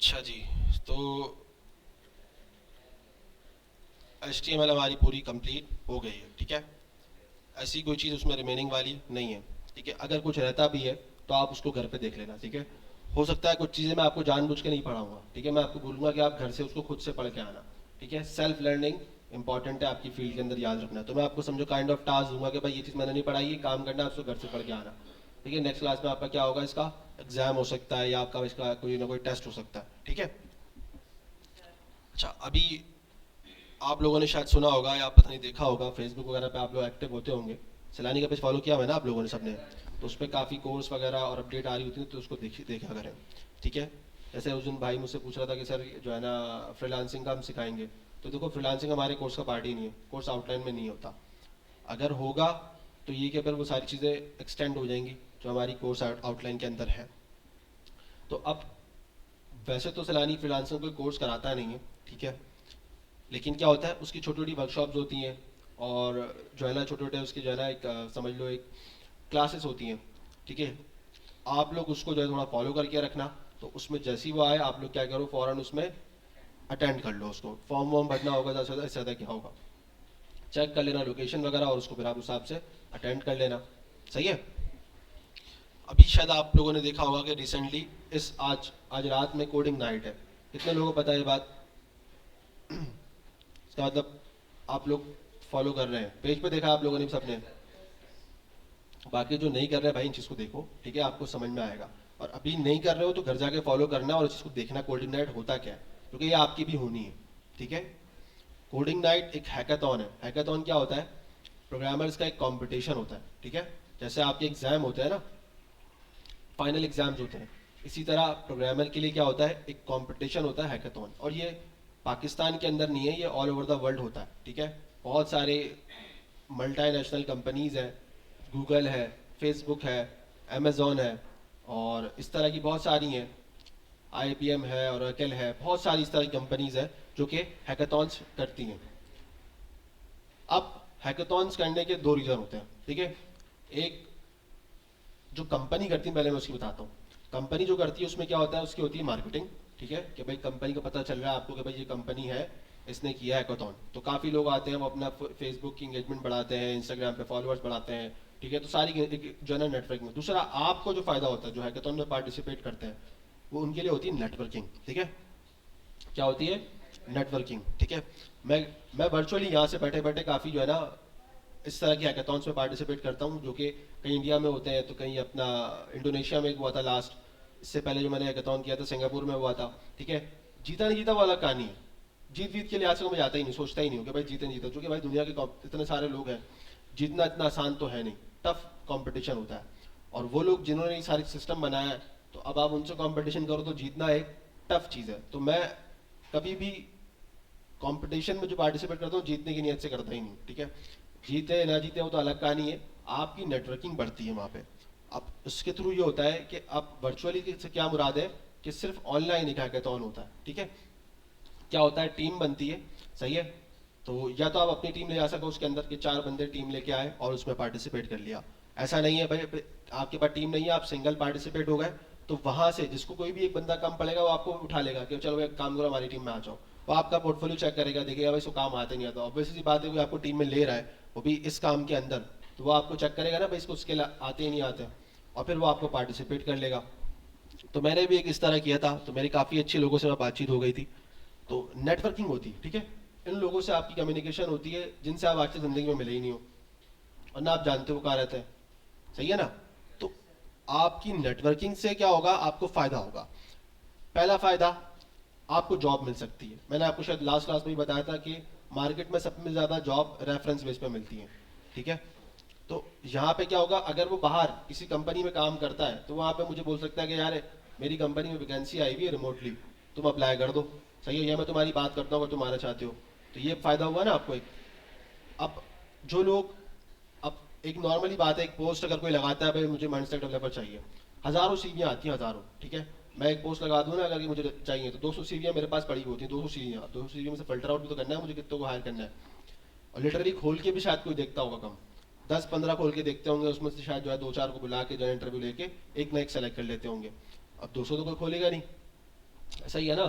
अच्छा जी। तो HTML हमारी पूरी कंप्लीट हो गई है, ठीक है। ऐसी कोई चीज़ उसमें रिमेनिंग वाली नहीं है, ठीक है। अगर कुछ रहता भी है तो आप उसको घर पे देख लेना, ठीक है। हो सकता है कुछ चीज़ें मैं आपको जानबूझ के नहीं पढ़ाऊंगा, ठीक है। मैं आपको बोलूंगा कि आप घर से उसको खुद से पढ़ के आना, ठीक है। सेल्फ लर्निंग इंपॉर्टेंट है आपकी फील्ड के अंदर, याद रखना। तो मैं आपको समझो काइंड ऑफ टास्क दूंगा कि भाई ये चीज़ मैंने नहीं पढ़ाई, ये काम करना है, उसको घर से पढ़ के आना, ठीक है। नेक्स्ट क्लास में आपका क्या होगा, इसका एग्जाम हो सकता है या आपका इसका कोई ना कोई टेस्ट हो सकता है, ठीक है। अच्छा, अभी आप लोगों ने शायद सुना होगा या पता नहीं देखा होगा, फेसबुक वगैरह पे आप लोग एक्टिव होते होंगे। सैलानी का पेज फॉलो किया हुआ है ना आप लोगों ने सबने। तो उस पर काफ़ी कोर्स वगैरह और अपडेट आ रही होती है, तो उसको देखा करें, ठीक है। जैसे उस दिन भाई मुझसे पूछ रहा था कि सर जो है ना फ्रीलांसिंग का हम सिखाएंगे। तो देखो फ्रीलांसिंग हमारे कोर्स का पार्ट ही नहीं है, कोर्स आउटलाइन में नहीं होता। अगर होगा तो ये कि फिर वो सारी चीज़ें एक्सटेंड हो जाएंगी जो हमारी कोर्स आउटलाइन के अंदर है। तो अब वैसे तो सैलानी फ्रीलांसिंग कोई कोर्स कराता नहीं है, ठीक है। लेकिन क्या होता है, उसकी छोटी छोटी वर्कशॉप्स होती हैं और जो है ना छोटे छोटे उसके जो है ना एक समझ लो एक क्लासेस होती हैं, ठीक है। आप लोग उसको जो है थोड़ा फॉलो करके रखना। तो उसमें जैसे ही वो आए आप लोग क्या करो, फ़ौरन उसमें अटेंड कर लो उसको। फॉर्म वॉर्म भरना होगा ज़्यादा से ज़्यादा, इससे ज़्यादा क्या होगा, चेक कर लेना लोकेशन वगैरह और उसको फिर आप उस हिसाब से अटेंड कर लेना, सही है। अभी शायद आप लोगों ने देखा होगा कि रिसेंटली इस आज आज रात में कोडिंग नाइट है। कितने लोगों को पता है ये बात? इसका मतलब आप लोग फॉलो कर रहे हैं, पेज पे देखा आप लोगों ने भी सबने। बाकी जो नहीं कर रहे हैं भाई इन चीज़ को देखो, ठीक है, आपको समझ में आएगा। और अभी नहीं कर रहे हो तो घर जाके फॉलो करना और इस चीज़ को देखना कोडिंग नाइट होता क्या है, क्योंकि ये आपकी भी होनी है, ठीक है। कोडिंग नाइट एक हैकाथॉन है। हैकाथॉन क्या होता है? प्रोग्रामर्स का एक कंपटीशन होता है, ठीक है। जैसे आपके एग्जाम होते हैं ना, फाइनल एग्जाम्स होते हैं, इसी तरह प्रोग्रामर के लिए क्या होता है, एक कंपटीशन होता है हैकाथॉन। और ये पाकिस्तान के अंदर नहीं है, ये ऑल ओवर द वर्ल्ड होता है, ठीक है। बहुत सारे मल्टीनेशनल कंपनीज हैं, गूगल है, फेसबुक है, अमेजोन है और इस तरह की बहुत सारी हैं, IBM है, ओरेकल है, बहुत सारी इस तरह की कंपनीज हैं जो कि हैकाथॉन्स करती हैं। अब हैकाथॉन्स करने के दो रीज़न होते हैं, ठीक है। एक जो कंपनी करती है, पहले मैं उसकी बताता हूँ। कंपनी जो करती है उसमें क्या होता है, उसकी होती है मार्केटिंग, ठीक है, कि भाई कंपनी का पता चल रहा है आपको कि भाई ये कंपनी है, इसने किया है हैकाथॉन। तो काफ़ी लोग आते हैं, वो अपना फेसबुक की इंगेजमेंट बढ़ाते हैं, इंस्टाग्राम पे फॉलोअर्स बढ़ाते हैं, ठीक है। तो सारी जो है ना नेटवर्किंग में। दूसरा आपको जो फ़ायदा होता है, जो हैकाथॉन में पार्टिसिपेट करते हैं, वो उनके लिए होती है नेटवर्किंग, ठीक है। क्या होती है? नेटवर्किंग, ठीक है। मैं मैं वर्चुअली यहाँ से बैठे बैठे काफ़ी जो है ना इस तरह की हैकाथॉन्स में पार्टिसिपेट करता हूँ, जो कि कहीं इंडिया में होते हैं तो कहीं अपना इंडोनेशिया में एक हुआ था लास्ट। इससे पहले जो मैंने हैकाथॉन किया था सिंगापुर में हुआ था, ठीक है। जीता नहीं जीता वो अलग कहानी है। जीत जीत के लिहाज से तो मैं जाता ही नहीं, सोचता ही नहीं हूँ कि भाई जीते नहीं जीते, क्योंकि भाई दुनिया के इतने सारे लोग हैं, जीतना इतना आसान तो है नहीं, टफ कंपटीशन होता है। और वो लोग जिन्होंने ये सारी सिस्टम बनाया है, तो अब आप उनसे कंपटीशन करो तो जीतना एक टफ चीज़ है। तो मैं कभी भी कंपटीशन में जो पार्टिसिपेट करता हूँ जीतने की नीयत से करता ही नहीं, ठीक है। जीते ना जीते वो तो अलग कहानी है, आपकी नेटवर्किंग बढ़ती है वहाँ पे। अब उसके थ्रू ये होता है कि आप वर्चुअली से क्या मुराद है, कि सिर्फ ऑनलाइन एक हैकाथॉन होता है, ठीक है। क्या होता है, टीम बनती है, सही है। तो या तो आप अपनी टीम ले जा सको उसके अंदर के 4 बंदे टीम लेके आए और उसमें पार्टिसिपेट कर लिया। ऐसा नहीं है भाई आपके पास टीम नहीं है, आप सिंगल पार्टिसिपेट हो गए, तो वहां से जिसको कोई भी एक बंदा कम पड़ेगा वो आपको उठा लेगा कि चलो एक काम करो हमारी टीम में आ जाओ। वो आपका पोर्टफोलियो चेक करेगा, देखेगा भाई इसको काम आते नहीं आता, ऑब्वियस सी बात है, कोई आपको टीम में ले रहा है वो भी इस काम के अंदर, तो वो आपको चेक करेगा ना भाई इसको स्किल आते ही नहीं आते, और फिर वो आपको पार्टिसिपेट कर लेगा। तो मैंने भी एक इस तरह किया था, तो मेरी काफ़ी अच्छी लोगों से बातचीत हो गई थी। तो नेटवर्किंग होती है, ठीक है। इन लोगों से आपकी कम्युनिकेशन होती है जिनसे आप आज की ज़िंदगी में मिले ही नहीं हो, और ना आप जानते हो कहाँ रहते हैं, सही है ना। तो आपकी नेटवर्किंग से क्या होगा, आपको फ़ायदा होगा। पहला फ़ायदा, आपको जॉब मिल सकती है। मैंने आपको शायद लास्ट क्लास में ही बताया था कि मार्केट में सबसे ज़्यादा जॉब रेफरेंस बेस पे मिलती है, ठीक है। तो यहाँ पे क्या होगा, अगर वो बाहर किसी कंपनी में काम करता है तो वहाँ पे मुझे बोल सकता है कि यार मेरी कंपनी में वैकेंसी आई हुई है रिमोटली, तुम अप्लाई कर दो, सही है, या मैं तुम्हारी बात करता हूँ अगर तुम आना चाहते हो। तो ये फ़ायदा हुआ ना आपको एक। अब जो लोग, अब एक नॉर्मली बात है, एक पोस्ट अगर कोई लगाता है भाई मुझे माइंड स्टैक डेवलपर चाहिए, हज़ारों सीवियाँ आती हैं, हज़ारों, ठीक है। मैं एक पोस्ट लगा दूँ ना अगर कि मुझे चाहिए, तो 200 सीवियाँ मेरे पास पड़ी होती हैं, 200 सीवियाँ, 200 सीवियों में से फिल्टर आउट भी तो करना है मुझे कितनों को हायर करना है। और लिटरली खोल के भी शायद कोई देखता होगा कम, 10-15 खोल के देखते होंगे, उसमें से शायद जो है 2-4 को बुला के जो है इंटरव्यू लेके एक ना एक सेलेक्ट कर लेते होंगे। अब 200 तो कोई खोलेगा नहीं, सही है ना?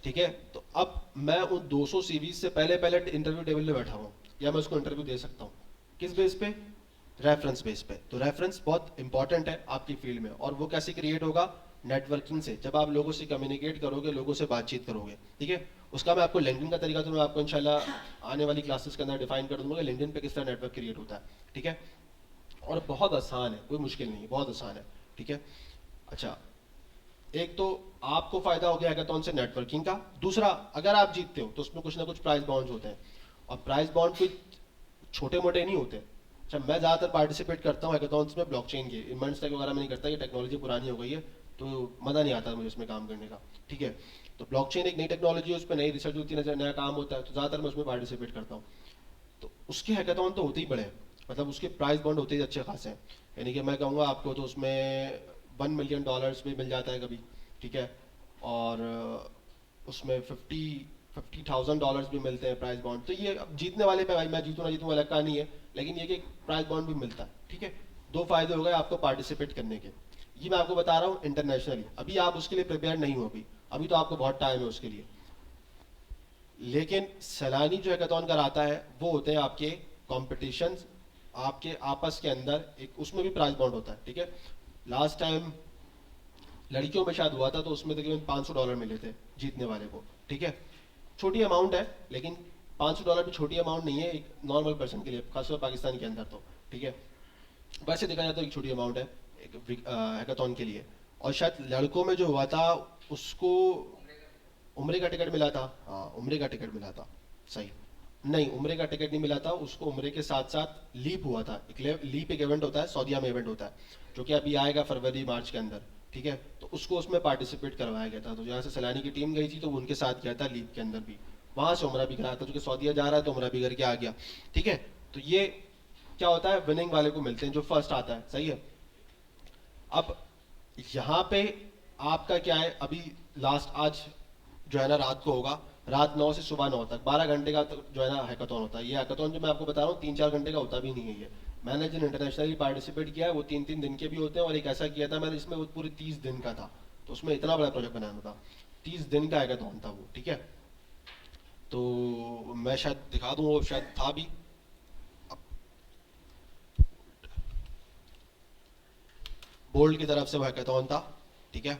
ठीक है, तो अब मैं उन 200 सीवी से पहले पहले इंटरव्यू टेबल पे बैठा हूँ, या मैं उसको इंटरव्यू दे सकता हूँ। किस बेस पे? रेफरेंस बेस पे। तो रेफरेंस बहुत इंपॉर्टेंट है आपकी फील्ड में, और वो कैसे क्रिएट होगा? नेटवर्किंग से। जब आप लोगों से कम्युनिकेट करोगे, लोगों से बातचीत करोगे, ठीक है। उसका मैं आपको लिंक्डइन का तरीका तो मैं आपको इंशाल्लाह आने वाली क्लासेस के अंदर डिफाइन कर दूंगा कि लिंक्डइन पे किस तरह नेटवर्क क्रिएट होता है, ठीक है। और बहुत आसान है, कोई मुश्किल नहीं है, बहुत आसान है, ठीक है। अच्छा, एक तो आपको फायदा हो गया हैकाथॉन से नेटवर्किंग का। दूसरा, अगर आप जीतते हो तो उसमें कुछ ना कुछ प्राइज बॉन्ड होते हैं, और प्राइज बॉन्ड कोई छोटे मोटे नहीं होते। अच्छा, मैं ज़्यादातर पार्टिसिपेट करता हूँ हैकाथॉन्स में ब्लॉकचेन के। इनमेंट स्टैक वगैरह में नहीं करता, ये टेक्नोलॉजी पुरानी हो गई है, तो मज़ा नहीं आता मुझे इसमें काम करने का, ठीक है। तो ब्लॉकचेन एक नई टेक्नोलॉजी है, उस पर नई रिसर्च होती है, नया काम होता है, तो ज़्यादातर मैं उसमें पार्टिसिपेट करता हूँ। तो उसके हैकाथॉन तो होते ही बड़े हैं, मतलब उसके प्राइस बॉन्ड होते ही अच्छे खासे हैं। यानी कि मैं कहूँगा आपको तो उसमें $1 मिलियन भी मिल जाता है कभी, ठीक है। और उसमें 50,000 भी मिलते हैं प्राइस बॉन्ड। तो ये अब जीतने वाले पे भाई, मैं जीतूँ ना जीतूँ अलग कहानी है, लेकिन ये कि प्राइस बॉन्ड भी मिलता है, ठीक है। दो फायदे हो गए आपको पार्टिसिपेट करने के। ये मैं आपको बता रहा हूँ इंटरनेशनली। अभी आप उसके लिए प्रिपेयर नहीं हो, अभी तो आपको बहुत टाइम है उसके लिए। लेकिन सैलानी जो हैकाथॉन कराता है वो होते हैं आपके कॉम्पिटिशन्स, आपके आपस के अंदर एक, उसमें भी प्राइज बॉन्ड होता है, ठीक है। लास्ट टाइम लड़कियों में शायद हुआ था, तो उसमें तकरीबन $500 मिले थे जीतने वाले को, ठीक है। छोटी अमाउंट है, लेकिन $500 भी छोटी अमाउंट नहीं है एक नॉर्मल पर्सन के लिए, खासकर पाकिस्तान के अंदर तो, ठीक है। वैसे देखा जाए तो एक छोटी अमाउंट है एक हैकाथॉन के लिए। और शायद लड़कों में जो हुआ था उसको उम्रे का टिकट मिला था, हाँ उम्रे का टिकट मिला था, सही। नहीं, उम्रे का टिकट नहीं मिला था उसको, उम्रे के साथ साथ लीप हुआ था। लीप एक इवेंट होता है, सऊदीया में इवेंट होता है, जो कि अभी आएगा फरवरी मार्च के अंदर, ठीक है। तो उसको उसमें पार्टिसिपेट करवाया गया था, तो जहाँ से सैलानी की टीम गई थी तो वो उनके साथ गया था लीप के अंदर भी, वहां से उम्रा भी कराया था, क्योंकि सऊदीया जा रहा है तो उम्रा भी करके आ गया, ठीक है। तो ये क्या होता है, विनिंग वाले को मिलते हैं जो फर्स्ट आता है, सही है। अब यहाँ पे आपका क्या है, अभी लास्ट आज जो है ना रात को होगा, रात 9 से सुबह 9 तक 12 घंटे का जो है ना हैकाथॉन होता है। ये हैकाथॉन जो मैं आपको बता रहा हूँ 3-4 घंटे का होता भी नहीं है ये। मैंने जिन इंटरनेशनली पार्टिसिपेट किया है वो 3-3 दिन के भी होते हैं, और एक ऐसा किया था मैंने जिसमें वो पूरे 30 दिन का था, तो उसमें इतना बड़ा प्रोजेक्ट बनाना था, 30 दिन का हैकाथॉन था वो, ठीक है। तो मैं शायद दिखा दूँ, वो शायद था भी। बोल्ड की तरफ से वो हैकाथॉन था, ठीक है।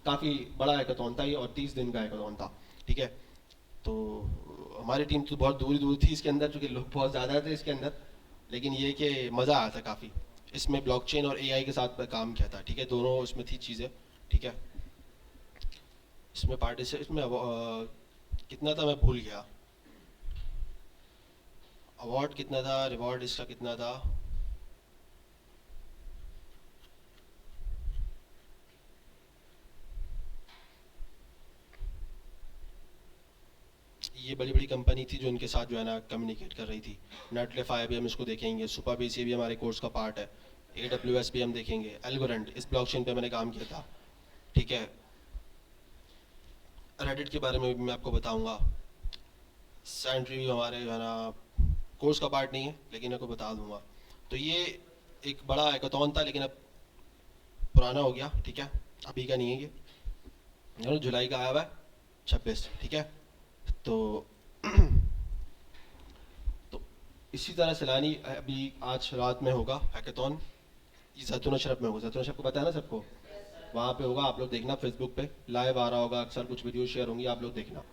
काफ़ी बड़ा हैकाथॉन था ये, और 30 दिन का हैकाथॉन था, ठीक है। तो हमारी टीम तो बहुत दूर दूर थी इसके अंदर, क्योंकि लोग बहुत ज़्यादा थे इसके अंदर, लेकिन ये कि मज़ा आया था काफ़ी। इसमें ब्लॉकचेन और एआई के साथ मैं काम किया था, ठीक है, दोनों इसमें थी चीज़ें, ठीक है। इसमें पार्टिसिपेट, इसमें कितना था मैं भूल गया, अवार्ड कितना था, रिवॉर्ड इसका कितना था। ये बड़ी बड़ी कंपनी थी जो इनके साथ जो है ना कम्युनिकेट कर रही थी। नेटलिफाई भी हम इसको देखेंगे, सुपर बीसी भी हमारे कोर्स का पार्ट है, AWS भी हम देखेंगे, एल्गोरेंट इस ब्लॉकचेन पे मैंने काम किया था, ठीक है। रेडिट के बारे में भी मैं आपको बताऊंगा। सेंट्री भी हमारे जो है ना कोर्स का पार्ट नहीं है, लेकिन आपको बता दूंगा। तो ये एक बड़ा हैकाथॉन था, लेकिन अब पुराना हो गया, ठीक है, अभी का नहीं है ये जुलाई का आया हुआ है 26, ठीक है। तो तो इसी तरह सैलानी अभी आज रात में होगा हैकाथॉन, ये जैतून अशरफ में होगा। जैतून अशरफ को पता है ना सबको, वहाँ पे होगा, आप लोग देखना फेसबुक पे लाइव आ रहा होगा, अक्सर कुछ वीडियो शेयर होंगी, आप लोग देखना।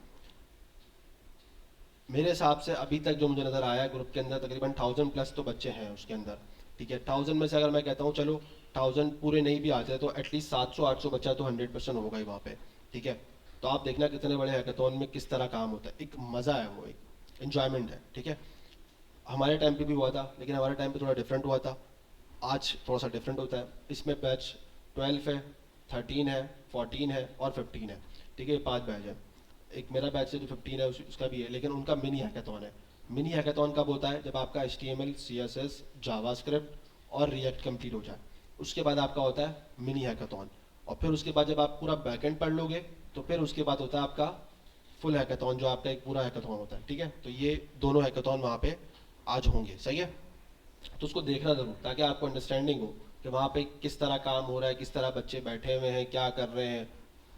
मेरे हिसाब से अभी तक जो मुझे नज़र आया ग्रुप के अंदर तकरीबन 1000+ तो बच्चे हैं उसके अंदर, ठीक है। 1000 में से अगर मैं कहता हूँ चलो 1000 पूरे नहीं भी आते तो एटलीस्ट 700-800 बच्चा तो 100% होगा ही वहाँ पे, ठीक है। तो आप देखना कितने बड़े हैकाथॉन में किस तरह काम होता है, एक मज़ा है, वो एक इन्जॉयमेंट है, ठीक है। हमारे टाइम पे भी हुआ था, लेकिन हमारे टाइम पे थोड़ा डिफरेंट हुआ था, आज थोड़ा सा डिफरेंट होता है। इसमें बैच 12 है, 13 है, 14 है और 15 है, ठीक है, ये 5 बैच है। एक मेरा बैच है जो 15 है, उसका भी है, लेकिन उनका मिनी हैकाथॉन है। मिनी हैकाथॉन कब होता है? जब आपका HTML CSS जावास्क्रिप्ट और रिएक्ट कंप्लीट हो जाए, उसके बाद आपका होता है मिनी हैकाथॉन। और फिर उसके बाद जब आप पूरा बैकएंड पढ़ लोगे तो फिर उसके बाद होता है आपका फुल हैकाथॉन, जो आपका एक पूरा हैकाथॉन होता है, ठीक है। तो ये दोनों हैकाथॉन वहाँ पे आज होंगे, सही है। तो उसको देखना ज़रूर, ताकि आपको अंडरस्टैंडिंग हो कि वहाँ पे किस तरह काम हो रहा है, किस तरह बच्चे बैठे हुए हैं, क्या कर रहे हैं।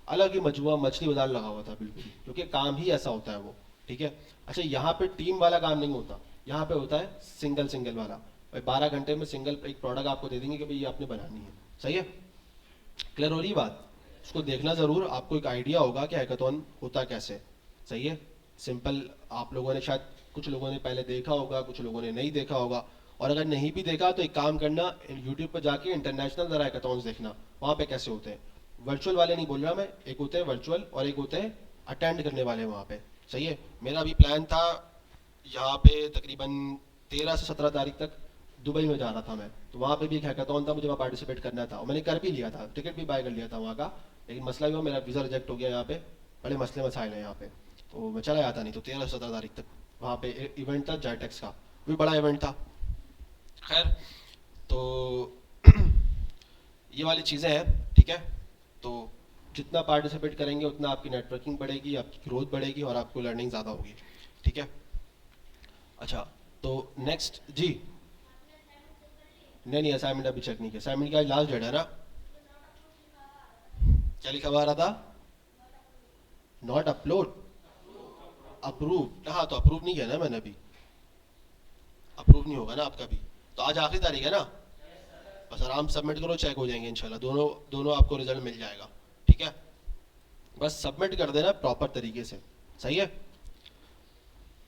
अलग ही मजबूआ मछली बाजार लगा हुआ था बिल्कुल, क्योंकि काम ही ऐसा होता है वो। ठीक है। अच्छा, यहाँ पे टीम वाला काम नहीं होता, यहाँ पे होता है सिंगल सिंगल वाला। भाई 12 घंटे में सिंगल एक प्रोडक्ट आपको दे देंगे कि भाई ये आपने बनानी है। सही है, क्लियर हो रही है बात? उसको देखना ज़रूर, आपको एक आइडिया होगा कि हैकाथॉन होता कैसे। सही है, सिंपल। आप लोगों ने शायद, कुछ लोगों ने पहले देखा होगा, कुछ लोगों ने नहीं देखा होगा। और अगर नहीं भी देखा तो एक काम करना, यूट्यूब पर जाके इंटरनेशनल ज़रा हैकाथॉन्स देखना, वहाँ पे कैसे होते हैं। वर्चुअल वाले नहीं बोल रहा मैं, एक होते हैं वर्चुअल और एक होते हैं अटेंड करने वाले वहाँ पे। सही है। मेरा भी प्लान था यहाँ पे तकरीबन 13 से 17 तारीख तक दुबई में जा रहा था मैं, तो वहाँ पे भी एक हैकाथॉन था, मुझे वहाँ पार्टिसिपेट करना था और मैंने कर भी लिया था, टिकट भी बाय कर लिया था वहाँ का। लेकिन मसला ये हुआ, मेरा वीज़ा रिजेक्ट हो गया यहाँ पे। बड़े मसले मसाइल हैं यहाँ पे, तो मैं चला जाता नहीं। तो 13 से 17 तारीख तक वहाँ पे इवेंट था जायटेक्स का, भी बड़ा इवेंट था। खैर, तो ये वाली चीज़ें हैं। ठीक है, तो जितना पार्टिसिपेट करेंगे उतना आपकी नेटवर्किंग बढ़ेगी, आपकी ग्रोथ बढ़ेगी और आपको लर्निंग ज़्यादा होगी। ठीक है। अच्छा, तो नेक्स्ट जी। नहीं नहीं, असाइनमेंट अभी चेक नहीं किया। असाइनमेंट का लास्ट डेट है ना? क्या लिखा हुआ रहा था? Not upload, approve. हाँ, तो अप्रूव नहीं किया ना मैंने अभी, अप्रूव नहीं होगा ना आपका भी। तो आज आखिरी तारीख है ना? बस आराम सबमिट करो, चेक हो जाएंगे इंशाल्लाह, दोनों दोनों आपको रिजल्ट मिल जाएगा। ठीक है, बस सबमिट कर देना प्रॉपर तरीके से। सही है।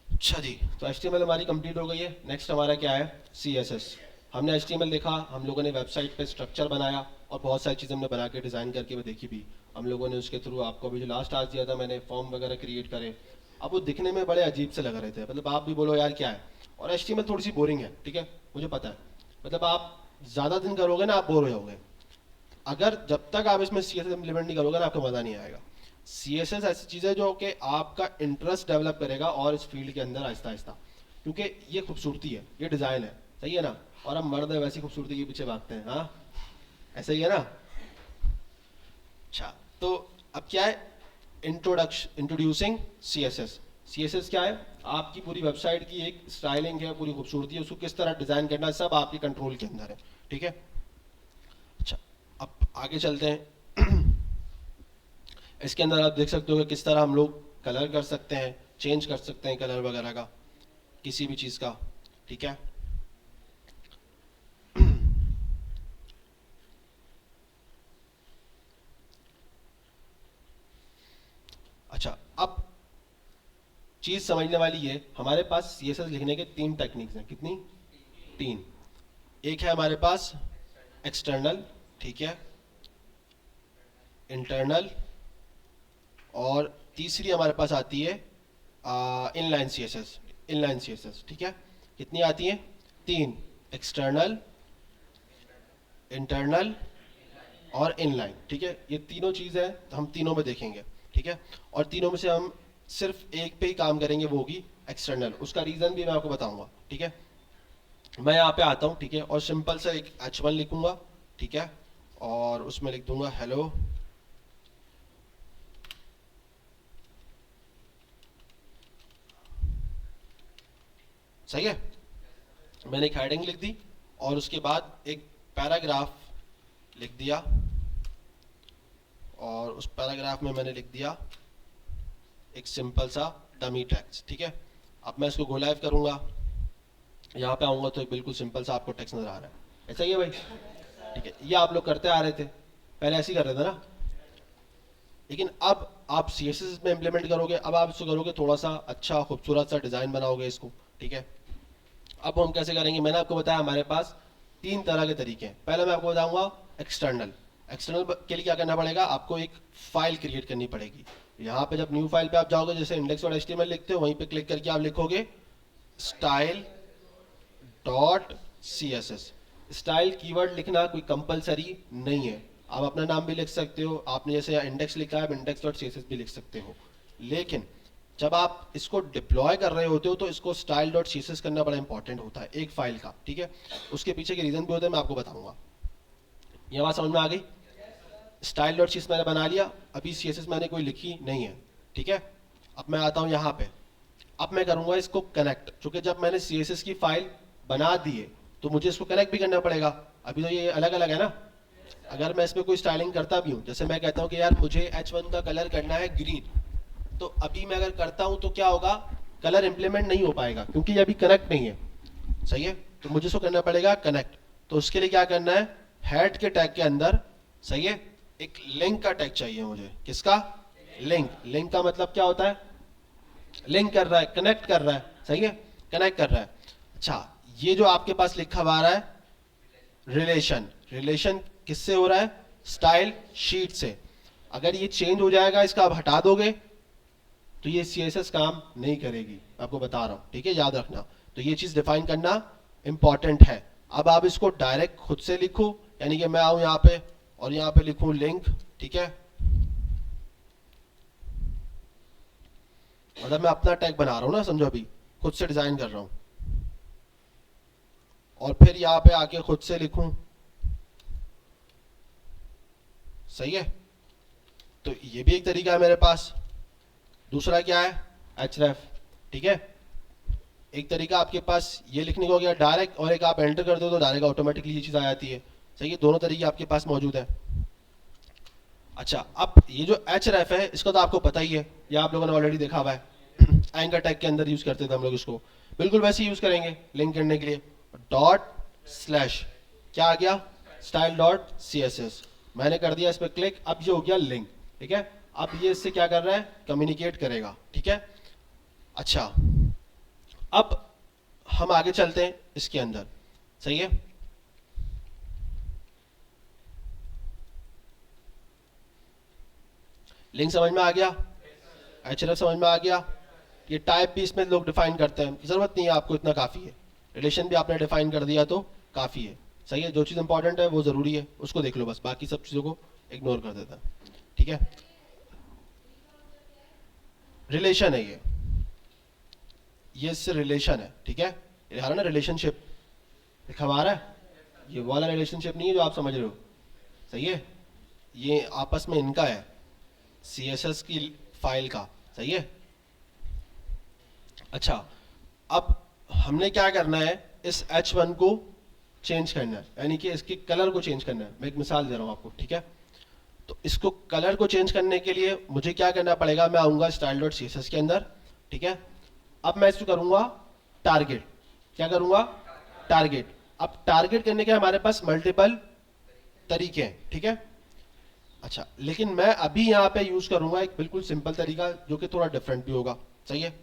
अच्छा जी, तो HTML हमारी कंप्लीट हो गई है। नेक्स्ट हमारा क्या है? CSS। हमने HTML देखा, हम लोगों ने वेबसाइट पे स्ट्रक्चर बनाया और बहुत सारी चीज़ें हमने बना के डिज़ाइन करके वो देखी भी हम लोगों ने। उसके थ्रू आपको अभी जो लास्ट टास्क दिया था मैंने, फॉर्म वगैरह क्रिएट करे। अब वो दिखने में बड़े अजीब से लग रहे थे, मतलब आप भी बोलो यार क्या है। और HTML थोड़ी सी बोरिंग है, ठीक है, मुझे पता है। मतलब आप ज़्यादा दिन करोगे ना, आप बोर हो जाओगे। अगर जब तक आप इसमें CSS इम्प्लीमेंट नहीं करोगे ना, आपको मज़ा नहीं आएगा। CSS ऐसी चीज़ है जो कि आपका इंटरेस्ट डेवलप करेगा और इस फील्ड के अंदर आहिस्ता आहिस्ता, क्योंकि ये खूबसूरती है, ये डिज़ाइन है। सही है ना? और हम मर्द है वैसी खूबसूरती के पीछे भागते हैं। हाँ, ऐसा ही है ना? अच्छा, तो अब क्या है? Introducing CSS। CSS क्या है? आपकी पूरी वेबसाइट की एक स्टाइलिंग है, पूरी खूबसूरती है, उसको किस तरह डिज़ाइन करना है, सब आपके कंट्रोल के अंदर है। ठीक है। अच्छा, अब आगे चलते हैं। इसके अंदर आप देख सकते हो कि किस तरह हम लोग कलर कर सकते हैं, चेंज कर सकते हैं कलर वगैरह का, किसी भी चीज़ का। ठीक है। अच्छा, अब चीज़ समझने वाली ये, हमारे पास CSS लिखने के 3 टेक्निक्स हैं। कितनी? 3। एक है हमारे पास एक्सटर्नल, ठीक है, इंटरनल, और तीसरी हमारे पास आती है इनलाइन CSS। इनलाइन CSS, ठीक है। कितनी आती हैं? 3। एक्सटर्नल, इंटरनल और इनलाइन। ठीक है, ये तीनों चीज़ है, तो हम तीनों में देखेंगे। ठीक है, और तीनों में से हम सिर्फ एक पे ही काम करेंगे, वो होगी एक्सटर्नल। उसका रीज़न भी मैं आपको बताऊंगा। ठीक है, मैं यहाँ पे आता हूँ, ठीक है, और सिंपल सा एक H1 लिखूंगा। ठीक है, और उसमें लिख दूंगा हेलो। सही है, मैंने एक हेडिंग लिख दी और उसके बाद एक पैराग्राफ लिख दिया, और उस पैराग्राफ में मैंने लिख दिया एक सिंपल सा डमी टेक्स्ट। ठीक है, अब मैं इसको गो लाइव करूंगा, यहाँ पे आऊंगा तो एक बिल्कुल सिंपल सा आपको टेक्स्ट नजर आ रहा है। ऐसा ही है भाई? ठीक है, ये आप लोग करते आ रहे थे, पहले ऐसे ही कर रहे थे ना। लेकिन अब आप CSS में इम्प्लीमेंट करोगे, अब आप इसको करोगे थोड़ा सा अच्छा खूबसूरत सा डिज़ाइन बनाओगे इसको। ठीक है, अब हम कैसे करेंगे? मैंने आपको बताया हमारे पास 3 तरह के तरीके हैं। पहले मैं आपको बताऊंगा एक्सटर्नल। एक्सटर्नल के लिए क्या करना पड़ेगा? आपको एक फाइल क्रिएट करनी पड़ेगी। यहाँ पे जब न्यू फाइल पे आप जाओगे, जैसे index.html लिखते हो, वहीं पे क्लिक करके आप लिखोगे style dot CSS। Style keyword लिखना कोई कंपलसरी नहीं है, आप अपना नाम भी लिख सकते हो, आपने जैसे इंडेक्स लिखा है index.css भी लिख सकते हो। लेकिन जब आप इसको डिप्लॉय कर रहे होते हो तो इसको स्टाइल डॉट CSS करना बड़ा इंपॉर्टेंट होता है एक फाइल का। ठीक है, उसके पीछे के रीज़न भी होते हैं, मैं आपको बताऊंगा। ये बात समझ में आ गई? स्टाइल डॉट CSS मैंने बना लिया, अभी CSS मैंने कोई लिखी नहीं है। ठीक है, अब मैं आता हूँ यहाँ पे, अब मैं करूँगा इसको कनेक्ट, क्योंकि जब मैंने CSS की फाइल बना दी है तो मुझे इसको कनेक्ट भी करना पड़ेगा। अभी तो ये अलग अलग है ना। अगर मैं इसमें कोई स्टाइलिंग करता भी हूँ, जैसे मैं कहता हूँ कि यार मुझे H1 का कलर करना है ग्रीन, तो अभी मैं अगर करता हूँ तो क्या होगा, कलर इंप्लीमेंट नहीं हो पाएगा क्योंकि ये अभी कनेक्ट नहीं है। सही है, तो मुझे इसको करना पड़ेगा कनेक्ट। तो उसके लिए क्या करना है, हेड के टैग के अंदर, सही है, एक लिंक का टैग चाहिए मुझे। किसका, लिंक। लिंक का मतलब क्या होता है, लिंक कर रहा है, कनेक्ट कर रहा है, सही है, कनेक्ट कर रहा है। अच्छा, ये जो आपके पास लिखा हुआ आ रहा है रिलेशन, रिलेशन किससे हो रहा है, स्टाइल शीट से। अगर ये चेंज हो जाएगा, इसका आप हटा दोगे तो ये CSS काम नहीं करेगी, आपको बता रहा हूं, ठीक है, याद रखना। तो ये चीज डिफाइन करना इंपॉर्टेंट है। अब आप इसको डायरेक्ट खुद से लिखो, यानी कि मैं आऊं यहां पे और यहां पे लिखूं लिंक, ठीक है, मतलब मैं अपना टैग बना रहा हूं ना, समझो, अभी खुद से डिजाइन कर रहा हूं, और फिर यहां पे आके खुद से लिखूं, सही है। तो ये भी एक तरीका है मेरे पास। दूसरा क्या है, href, ठीक है। एक तरीका आपके पास ये लिखने को हो गया डायरेक्ट, और एक आप एंटर कर दो तो डायरेक्ट ऑटोमेटिकली ये चीज आ जाती है, सही है। दोनों तरीके आपके पास मौजूद है। अच्छा, अब ये जो href है इसका तो आपको पता ही है, ये आप लोगों ने ऑलरेडी देखा हुआ है। एंकर टैग के अंदर यूज करते थे हम लोग इसको, बिल्कुल वैसे यूज करेंगे लिंक करने के लिए। डॉट स्लैश क्या आ गया, स्टाइल डॉट CSS, मैंने कर दिया इस पर क्लिक, अब ये हो गया लिंक, ठीक है। अब ये इससे क्या कर रहा है, कम्युनिकेट करेगा, ठीक है। अच्छा, अब हम आगे चलते हैं इसके अंदर, सही है। लिंक समझ में आ गया, href समझ में आ गया। ये टाइप भी इसमें लोग डिफाइन करते हैं, जरूरत नहीं है आपको, इतना काफी है। रिलेशन भी आपने डिफाइन कर दिया तो काफी है, सही है। जो चीज इंपॉर्टेंट है वो जरूरी है, उसको देख लो बस, बाकी सब चीजों को इग्नोर कर देता है, ठीक है। रिलेशन है ये इससे रिलेशन है, ठीक है। ये आ रहा ना रिलेशनशिप, लिखा हुआ आ रहा है, ये वाला रिलेशनशिप नहीं है जो आप समझ रहे हो, सही है। ये आपस में इनका है, CSS की फाइल का, सही है। अच्छा, अब हमने क्या करना है, इस H1 को चेंज करना है, यानी कि इसके कलर को चेंज करना है। मैं एक मिसाल दे रहा हूं आपको, ठीक है। तो इसको कलर को चेंज करने के लिए मुझे क्या करना पड़ेगा, मैं आऊंगा स्टाइल डॉट CSS के अंदर, ठीक है। अब मैं इसको करूंगा टारगेट, क्या करूंगा, टारगेट। अब टारगेट करने के हमारे पास मल्टीपल तरीके हैं, ठीक है। अच्छा, लेकिन मैं अभी यहाँ पे यूज करूंगा एक बिल्कुल सिंपल तरीका जो कि थोड़ा डिफरेंट भी होगा, सही है।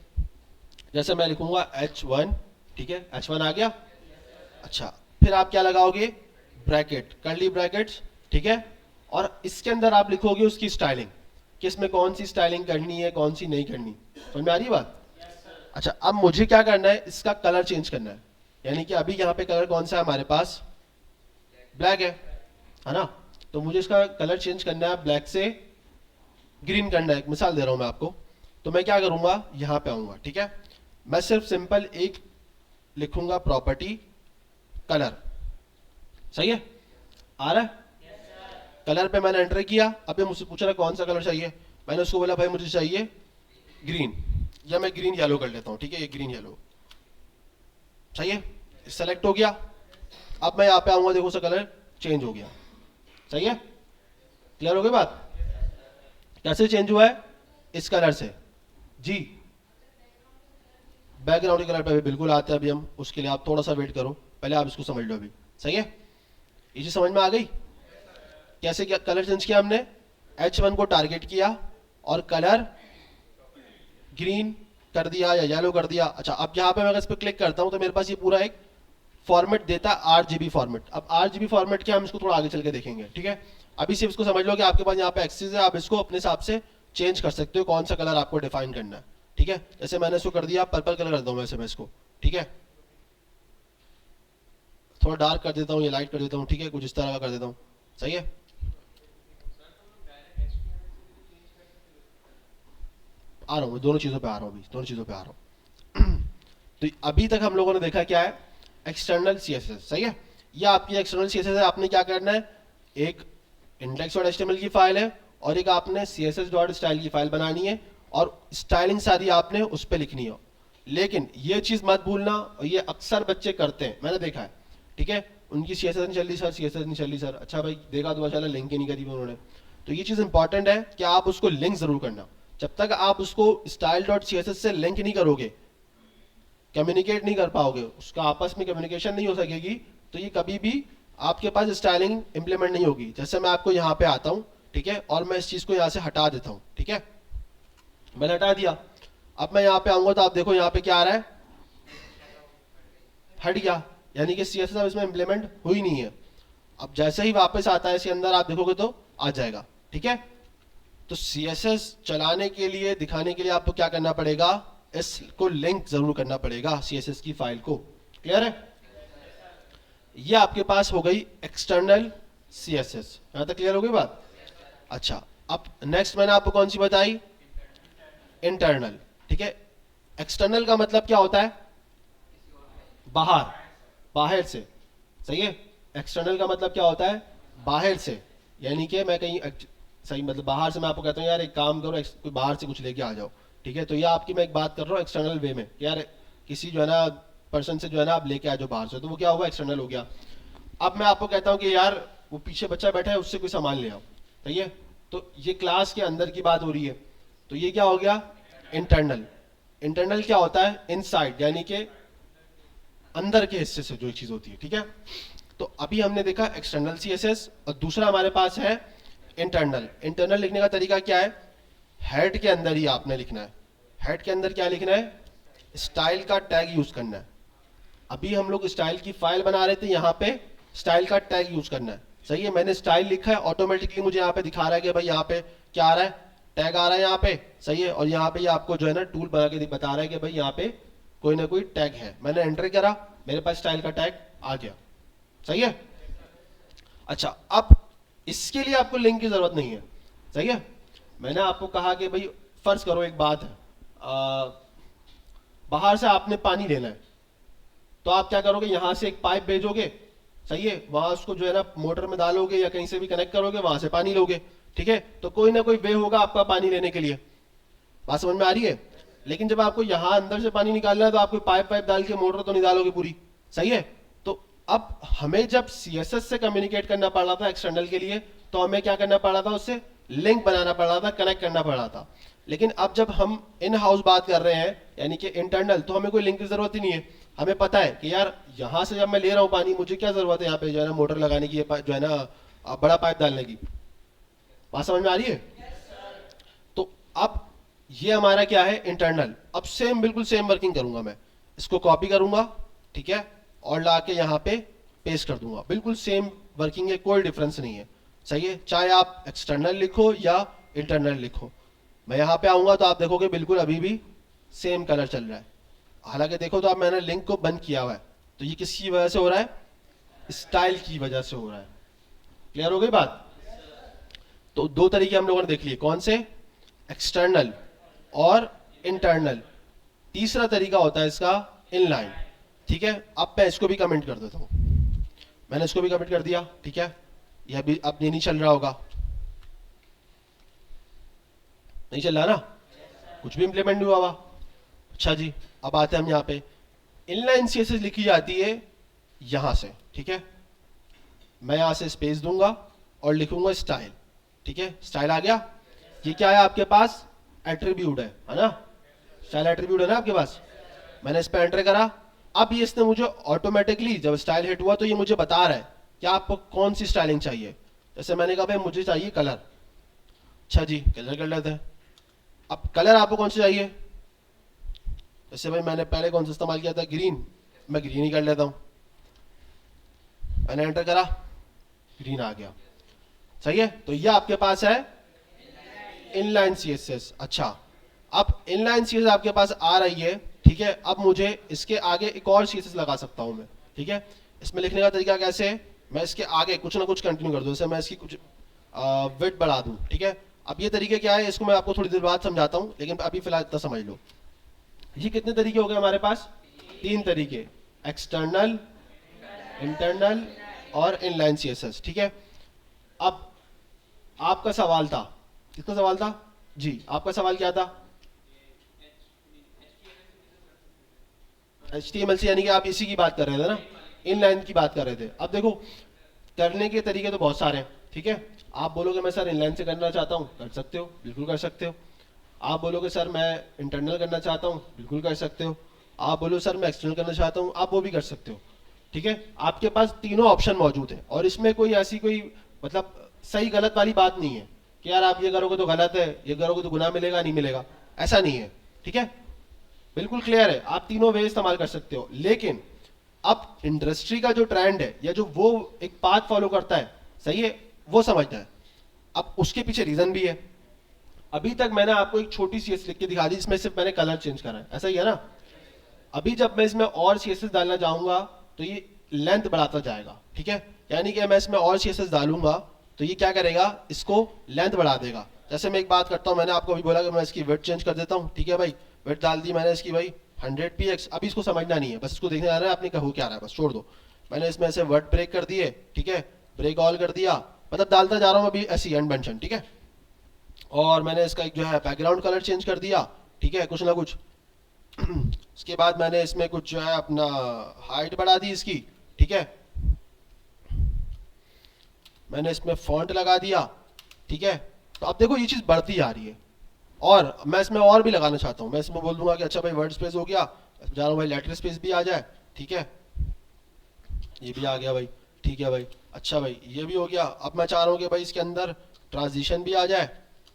जैसे मैं लिखूंगा H1, ठीक है, H1 आ गया। अच्छा, फिर आप क्या लगाओगे, ब्रैकेट, कर्ली ब्रैकेट्स, ठीक है। और इसके अंदर आप लिखोगे उसकी स्टाइलिंग, कि इसमें कौन सी स्टाइलिंग करनी है, कौन सी नहीं करनी। समझ में आ रही है बात। अच्छा, अब मुझे क्या करना है, इसका कलर चेंज करना है, यानी कि अभी यहाँ पे कलर कौन सा है हमारे पास, ब्लैक है ना। तो मुझे इसका कलर चेंज करना है, ब्लैक से ग्रीन करना है। एक मिसाल दे रहा हूं मैं आपको। तो मैं क्या करूंगा, यहां पे आऊंगा, ठीक है। मैं सिर्फ सिंपल एक लिखूंगा प्रॉपर्टी कलर, सही है, आ रहा है। कलर पे मैंने एंटर किया, अब ये मुझसे पूछ रहा है कौन सा कलर चाहिए, मैंने उसको बोला भाई मुझे चाहिए ग्रीन, या मैं ग्रीन येलो कर लेता हूं, ठीक है, ये ग्रीन येलो, सही है, सेलेक्ट हो गया। अब मैं यहाँ पे आऊंगा, देखो उसका कलर चेंज हो गया, सही है। क्लियर हो गई बात, कैसे चेंज हुआ है, इस कलर से जी। बैकग्राउंड के कलर पे भी बिल्कुल आते हैं, अभी हम उसके लिए आप थोड़ा सा वेट करो, पहले आप इसको समझ लो अभी, सही है। ये चीज समझ में आ गई, कैसे क्या कलर चेंज किया हमने, H1 को टारगेट किया और कलर ग्रीन कर दिया या येलो कर दिया। अच्छा, अब यहाँ पे मैं अगर इस पर क्लिक करता हूँ तो मेरे पास ये पूरा एक फॉर्मेट देता है, RGB फॉर्मेट। अब RGB फॉर्मेट क्या, हम इसको थोड़ा आगे चल के देखेंगे, ठीक है। अभी सिर्फ इसको समझ लो कि आपके पास यहाँ पे एक्सिस है, आप इसको अपने हिसाब से चेंज कर सकते हो, कौन सा कलर आपको डिफाइन करना है, ठीक है। जैसे मैंने इसको कर दिया पर्पल कलर कर दूं वैसे मैं इसको, ठीक है। थोड़ा डार्क कर देता हूँ, ये लाइट कर देता हूँ, ठीक है, कुछ इस तरह का कर देता हूँ, सही है। आ रहा हूँ, दोनों चीजों पे आ रहा हूँ, अभी दोनों चीजों पे आ रहा हूँ। तो अभी तक हम लोगों ने देखा क्या है, एक्सटर्नल CSS, सही है। ये आपकी एक्सटर्नल CSS है, आपने क्या करना है, एक index.html की फाइल है और एक आपने css.style की फाइल बनानी है, और स्टाइलिंग सारी आपने उस पर लिखनी है। लेकिन ये चीज मत भूलना, और ये अक्सर बच्चे करते हैं, मैंने देखा है, ठीक है। उनकी सीएसएस नहीं चल रही सर, सीएसएस नहीं चल रही सर। अच्छा भाई, देखा तो माशाल्लाह लिंक ही नहीं करी उन्होंने। तो ये चीज़ इंपॉर्टेंट है कि आप उसको लिंक जरूर करना। जब तक आप उसको style dot C S S से लिंक नहीं करोगे, कम्युनिकेट नहीं कर पाओगे, उसका आपस में कम्युनिकेशन नहीं हो सकेगी, तो ये कभी भी आपके पास स्टाइलिंग इंप्लीमेंट नहीं होगी। जैसे मैं आपको यहाँ पे आता हूँ, ठीक है, और मैं इस चीज़ को यहाँ से हटा देता हूँ, ठीक है, मैंने हटा दिया। अब मैं यहाँ पे आऊंगा तो आप देखो यहाँ पे क्या आ रहा है, हट गया, यानी कि सीएसएस अब इसमें इंप्लीमेंट हुई नहीं है। अब जैसे ही वापस आता है इसके अंदर, आप देखोगे तो आ जाएगा, ठीक है। तो सीएसएस चलाने के लिए, दिखाने के लिए आपको क्या करना पड़ेगा, इसको लिंक जरूर करना पड़ेगा सीएसएस की फाइल को। क्लियर है? ये आपके पास हो गई एक्सटर्नल सीएसएस। यहां तक क्लियर हो गई बात? अच्छा, अब नेक्स्ट मैंने आपको कौन सी बताई, इंटरनल, ठीक है। एक्सटर्नल का मतलब क्या होता है, बाहर, बाहर से, सही है। एक्सटर्नल का मतलब क्या होता है, बाहर से, यानी कि मैं कहीं सही, मतलब बाहर से मैं आपको कहता हूँ यार एक काम करो, कोई बाहर से कुछ लेके आ जाओ, ठीक है। तो ये आपकी मैं एक बात कर रहा हूँ एक्सटर्नल वे में, यार किसी जो है ना पर्सन से जो है ना आप लेके आ जाओ बाहर से, तो वो क्या हुआ, एक्सटर्नल हो गया। अब मैं आपको कहता हूँ कि यार वो पीछे बच्चा बैठा है, उससे कोई सामान ले आओ, सही है। तो ये क्लास के अंदर की बात हो रही है, तो ये क्या हो गया, इंटरनल। इंटरनल क्या होता है, इनसाइड, यानी कि अंदर के हिस्से से जो चीज होती है, ठीक है। तो अभी हमने देखा एक्सटर्नल सीएसएस, और दूसरा हमारे पास है इंटरनल। इंटरनल लिखने का तरीका क्या है, हेड के अंदर ही आपने लिखना है। हेड के अंदर क्या लिखना है, स्टाइल का टैग यूज करना है। अभी हम लोग स्टाइल की फाइल बना रहे थे, यहाँ पे स्टाइल का टैग यूज करना है, सही है। मैंने स्टाइल लिखा है, ऑटोमेटिकली मुझे यहाँ पे दिखा रहा है कि भाई यहाँ पे क्या आ रहा है, टैग आ रहा है यहाँ पे, सही है। और यहाँ पे ये आपको जो है ना टूल बना के बता रहा है कि भाई यहाँ पे कोई ना कोई टैग है। मैंने एंटर करा, मेरे पास स्टाइल का टैग आ गया, सही है। अच्छा, अब इसके लिए आपको लिंक की जरूरत नहीं है, सही है। मैंने आपको कहा कि भाई फर्ज करो एक बात है, बाहर से आपने पानी लेना है, तो आप क्या करोगे, यहां से एक पाइप भेजोगे, सही है, वहां उसको जो है ना मोटर में डालोगे या कहीं से भी कनेक्ट करोगे, वहां से पानी लोगे, ठीक है। तो कोई ना कोई वे होगा आपका पानी लेने के लिए, बात समझ में आ रही है। लेकिन जब आपको यहां अंदर से पानी निकालना है, तो आपको पाइप पाइप डाल के मोटर तो नहीं डालोगे पूरी, सही है। तो अब हमें जब सीएसएस से कम्युनिकेट करना पड़ रहा था एक्सटर्नल के लिए, तो हमें क्या करना पड़ रहा था, उससे लिंक बनाना पड़ रहा था, कनेक्ट करना पड़ रहा था। लेकिन अब जब हम इन हाउस बात कर रहे हैं, यानी कि इंटरनल, तो हमें कोई लिंक की जरूरत ही नहीं है। हमें पता है कि यार यहां से जब मैं ले रहा हूं पानी, मुझे क्या जरूरत है यहाँ पे जो है ना मोटर लगाने की, जो है ना बड़ा पाइप डालने की, बात समझ में आ रही है। तो अब ये हमारा क्या है, इंटरनल। अब सेम, बिल्कुल सेम वर्किंग करूंगा मैं, इसको कॉपी करूंगा, ठीक है, और ला के यहाँ पे पेस्ट कर दूंगा। बिल्कुल सेम वर्किंग है, कोई डिफरेंस नहीं है, सही है। चाहे आप एक्सटर्नल लिखो या इंटरनल लिखो, मैं यहाँ पे आऊंगा तो आप देखोगे बिल्कुल अभी भी सेम कलर चल रहा है। हालांकि देखो तो अब मैंने लिंक को बंद किया हुआ है, तो ये किसकी वजह से हो रहा है, स्टाइल की वजह से हो रहा है। क्लियर हो गई बात? तो दो तरीके हम लोगों ने देख लिए, कौन से, एक्सटर्नल और इंटरनल। तीसरा तरीका होता है इसका इनलाइन, ठीक है। अब मैं इसको भी कमेंट कर देता हूं, मैंने इसको भी कमेंट कर दिया, ठीक है। यह भी अब ये नहीं चल रहा होगा, नहीं चल रहा ना, कुछ भी इंप्लीमेंट नहीं हुआ हुआ। अच्छा जी, अब आते हैं हम यहाँ पे, इनलाइन सीएसएस लिखी जाती है यहां से, ठीक है। मैं यहां से स्पेस दूंगा और लिखूंगा स्टाइल, ठीक है। स्टाइल आ गया, ये क्या है आपके पास, एट्रीब्यूट है ना, स्टाइल एट्रीब्यूट है ना आपके पास। मैंने इस पर एंटर करा, अब ये इसने मुझे ऑटोमेटिकली जब स्टाइल हिट हुआ तो ये मुझे बता रहा है कि आपको कौन सी स्टाइलिंग चाहिए। जैसे मैंने कहा भाई मुझे चाहिए कलर, अच्छा जी कलर कर लेते हैं। अब कलर आपको कौन सा चाहिए, जैसे भाई मैंने पहले कौन सा इस्तेमाल किया था, ग्रीन, मैं ग्रीन ही कर लेता हूं। मैंने एंटर करा, ग्रीन आ गया, सही है। तो ये आपके पास है इनलाइन सीएसएस। अच्छा, अब इनलाइन सीएसएस आपके पास आ रही है, ठीक है। अब मुझे इसके आगे एक और सीएसएस लगा सकता हूं मैं, ठीक है। इसमें लिखने का तरीका कैसे है, मैं इसके आगे कुछ ना कुछ कंटिन्यू कर दूं, जैसे मैं इसकी कुछ विड्थ बढ़ा दूं, ठीक है। अब ये तरीके क्या है, इसको मैं आपको थोड़ी देर बाद समझाता हूं, लेकिन अभी फिलहाल इतना समझ लो। ये कितने तरीके हो गए हमारे पास, तीन तरीके, एक्सटर्नल, इंटरनल और इनलाइन सीएसएस, ठीक है। अब आपका सवाल था, किसका सवाल था जी, आपका सवाल क्या था, HTML से, यानी कि आप इसी की बात कर रहे थे ना, इनलाइन की बात कर रहे थे। अब देखो करने के तरीके तो बहुत सारे हैं, ठीक है। आप बोलोगे मैं सर इनलाइन से करना चाहता हूँ, कर सकते हो, बिल्कुल कर सकते हो। आप बोलोगे सर मैं इंटरनल करना चाहता हूँ, बिल्कुल कर सकते हो। आप बोलो सर मैं एक्सटर्नल करना चाहता हूँ, आप वो भी कर सकते हो, ठीक है। आपके पास तीनों ऑप्शन मौजूद है और इसमें कोई ऐसी कोई मतलब सही गलत वाली बात नहीं है कि यार आप ये करोगे तो गलत है, ये करोगे तो गुनाह मिलेगा नहीं मिलेगा, ऐसा नहीं है, ठीक है। बिल्कुल क्लियर है, आप तीनों वे इस्तेमाल कर सकते हो। लेकिन अब इंडस्ट्री का जो ट्रेंड है या जो वो एक पाथ फॉलो करता है, सही है, वो समझना है। अब उसके पीछे रीजन भी है। अभी तक मैंने आपको एक छोटी सी लिख के दिखा दी, इसमें सिर्फ मैंने कलर चेंज करा है, ऐसा ही है ना। अभी जब मैं इसमें और सीएसएस डालना चाहूंगा तो ये लेंथ बढ़ाता जाएगा, ठीक है। यानी कि मैं इसमें और सीएसएस डालूंगा तो ये क्या करेगा, इसको लेंथ बढ़ा देगा। जैसे मैं एक बात करता हूँ, मैंने आपको अभी बोला कि मैं इसकी विड्थ चेंज कर देता हूँ, ठीक है भाई। विड्थ डाल दी मैंने इसकी भाई 100 px। अभी इसको समझना नहीं है, बस इसको देखने आ रहा है आपने कहा क्या रहा है, बस छोड़ दो। मैंने इसमें ऐसे वर्ड ब्रेक कर दिए, ठीक है, ब्रेक ऑल कर दिया, मतलब डालता जा रहा हूँ अभी ऐसी एंड मेंशन, ठीक है। और मैंने इसका एक जो है बैकग्राउंड कलर चेंज कर दिया, ठीक है, कुछ ना कुछ। उसके बाद मैंने इसमें कुछ जो है अपना हाइट बढ़ा दी इसकी, ठीक है। मैंने इसमें फॉन्ट लगा दिया, ठीक है। तो अब देखो ये चीज बढ़ती जा रही है और मैं इसमें और भी लगाना चाहता हूँ। मैं इसमें बोल दूंगा कि अच्छा भाई वर्ड स्पेस हो गया, जा रहा हूँ भाई लेटर स्पेस भी आ जाए, ठीक है। ये भी आ गया भाई, ठीक है भाई। अच्छा भाई ये भी हो गया। अब मैं चाह रहा हूँ कि भाई इसके अंदर ट्रांजिशन भी आ जाए,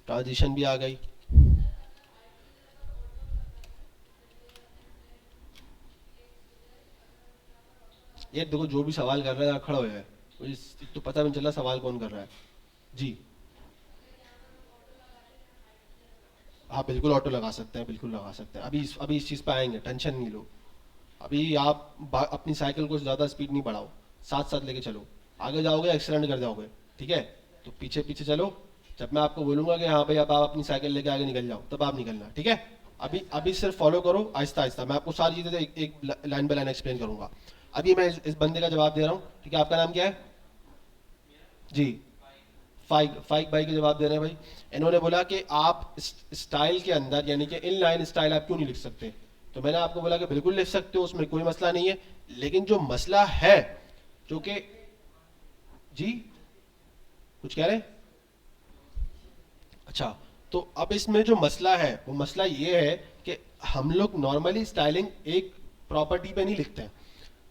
ट्रांजिशन भी आ गई। ये देखो जो भी सवाल कर रहा है खड़ा हो जाए, मुझे तो पता भी नहीं चला सवाल कौन कर रहा है। जी हाँ बिल्कुल ऑटो लगा सकते हैं, बिल्कुल लगा सकते हैं। अभी इस चीज़ पे आएंगे, टेंशन नहीं लो। अभी आप अपनी साइकिल को ज़्यादा स्पीड नहीं बढ़ाओ, साथ साथ लेके चलो। आगे जाओगे एक्सीडेंट कर जाओगे, ठीक है। तो पीछे पीछे चलो। जब मैं आपको बोलूंगा कि हाँ भाई अब आप अपनी साइकिल लेके आगे निकल जाओ, तब आप निकलना, ठीक है। अभी अभी सिर्फ फॉलो करो आहिस्ता आहिस्ता, मैं आपको सारी चीज़ें एक लाइन बाय लाइन एक्सप्लेन करूंगा। अभी मैं इस बंदे का जवाब दे रहा हूँ, ठीक है। आपका नाम क्या है? जी फाइक फाइक भाई के जवाब दे रहे हैं भाई। इन्होंने बोला कि आप स्टाइल के अंदर यानी कि इन लाइन स्टाइल आप क्यों नहीं लिख सकते। तो मैंने आपको बोला कि बिल्कुल लिख सकते हो, उसमें कोई मसला नहीं है। लेकिन जो मसला है जो कि जी कुछ कह रहे हैं? अच्छा, तो अब इसमें जो मसला है वो मसला ये है कि हम लोग नॉर्मली स्टाइलिंग एक प्रॉपर्टी पे नहीं लिखते हैं।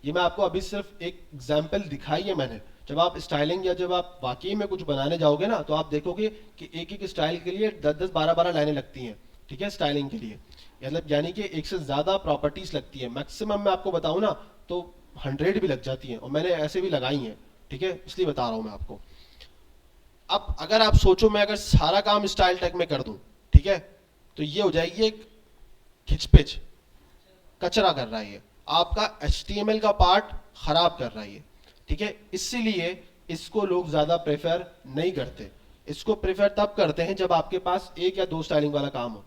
ये मैं आपको अभी सिर्फ एक एग्जांपल दिखाई है मैंने। जब आप स्टाइलिंग या जब आप वाकई में कुछ बनाने जाओगे ना तो आप देखोगे कि एक एक स्टाइल के लिए 10-10 12-12 लाइनें लगती हैं, ठीक है, स्टाइलिंग के लिए। मतलब यानी कि एक से ज़्यादा प्रॉपर्टीज लगती है। मैक्सिमम मैं आपको बताऊं ना तो 100 भी लग जाती हैं और मैंने ऐसे भी लगाई हैं, ठीक है, इसलिए बता रहा हूँ मैं आपको। अब अगर आप सोचो मैं अगर सारा काम स्टाइल टैग में कर दूं, ठीक है, तो ये हो जाएगी एक खिचपिच, कचरा कर रहा है ये, आपका HTML का पार्ट खराब कर रहा है ये, ठीक है। इसीलिए इसको लोग ज्यादा प्रेफर नहीं करते। इसको प्रेफर तब करते हैं जब आपके पास एक या दो स्टाइलिंग वाला काम हो।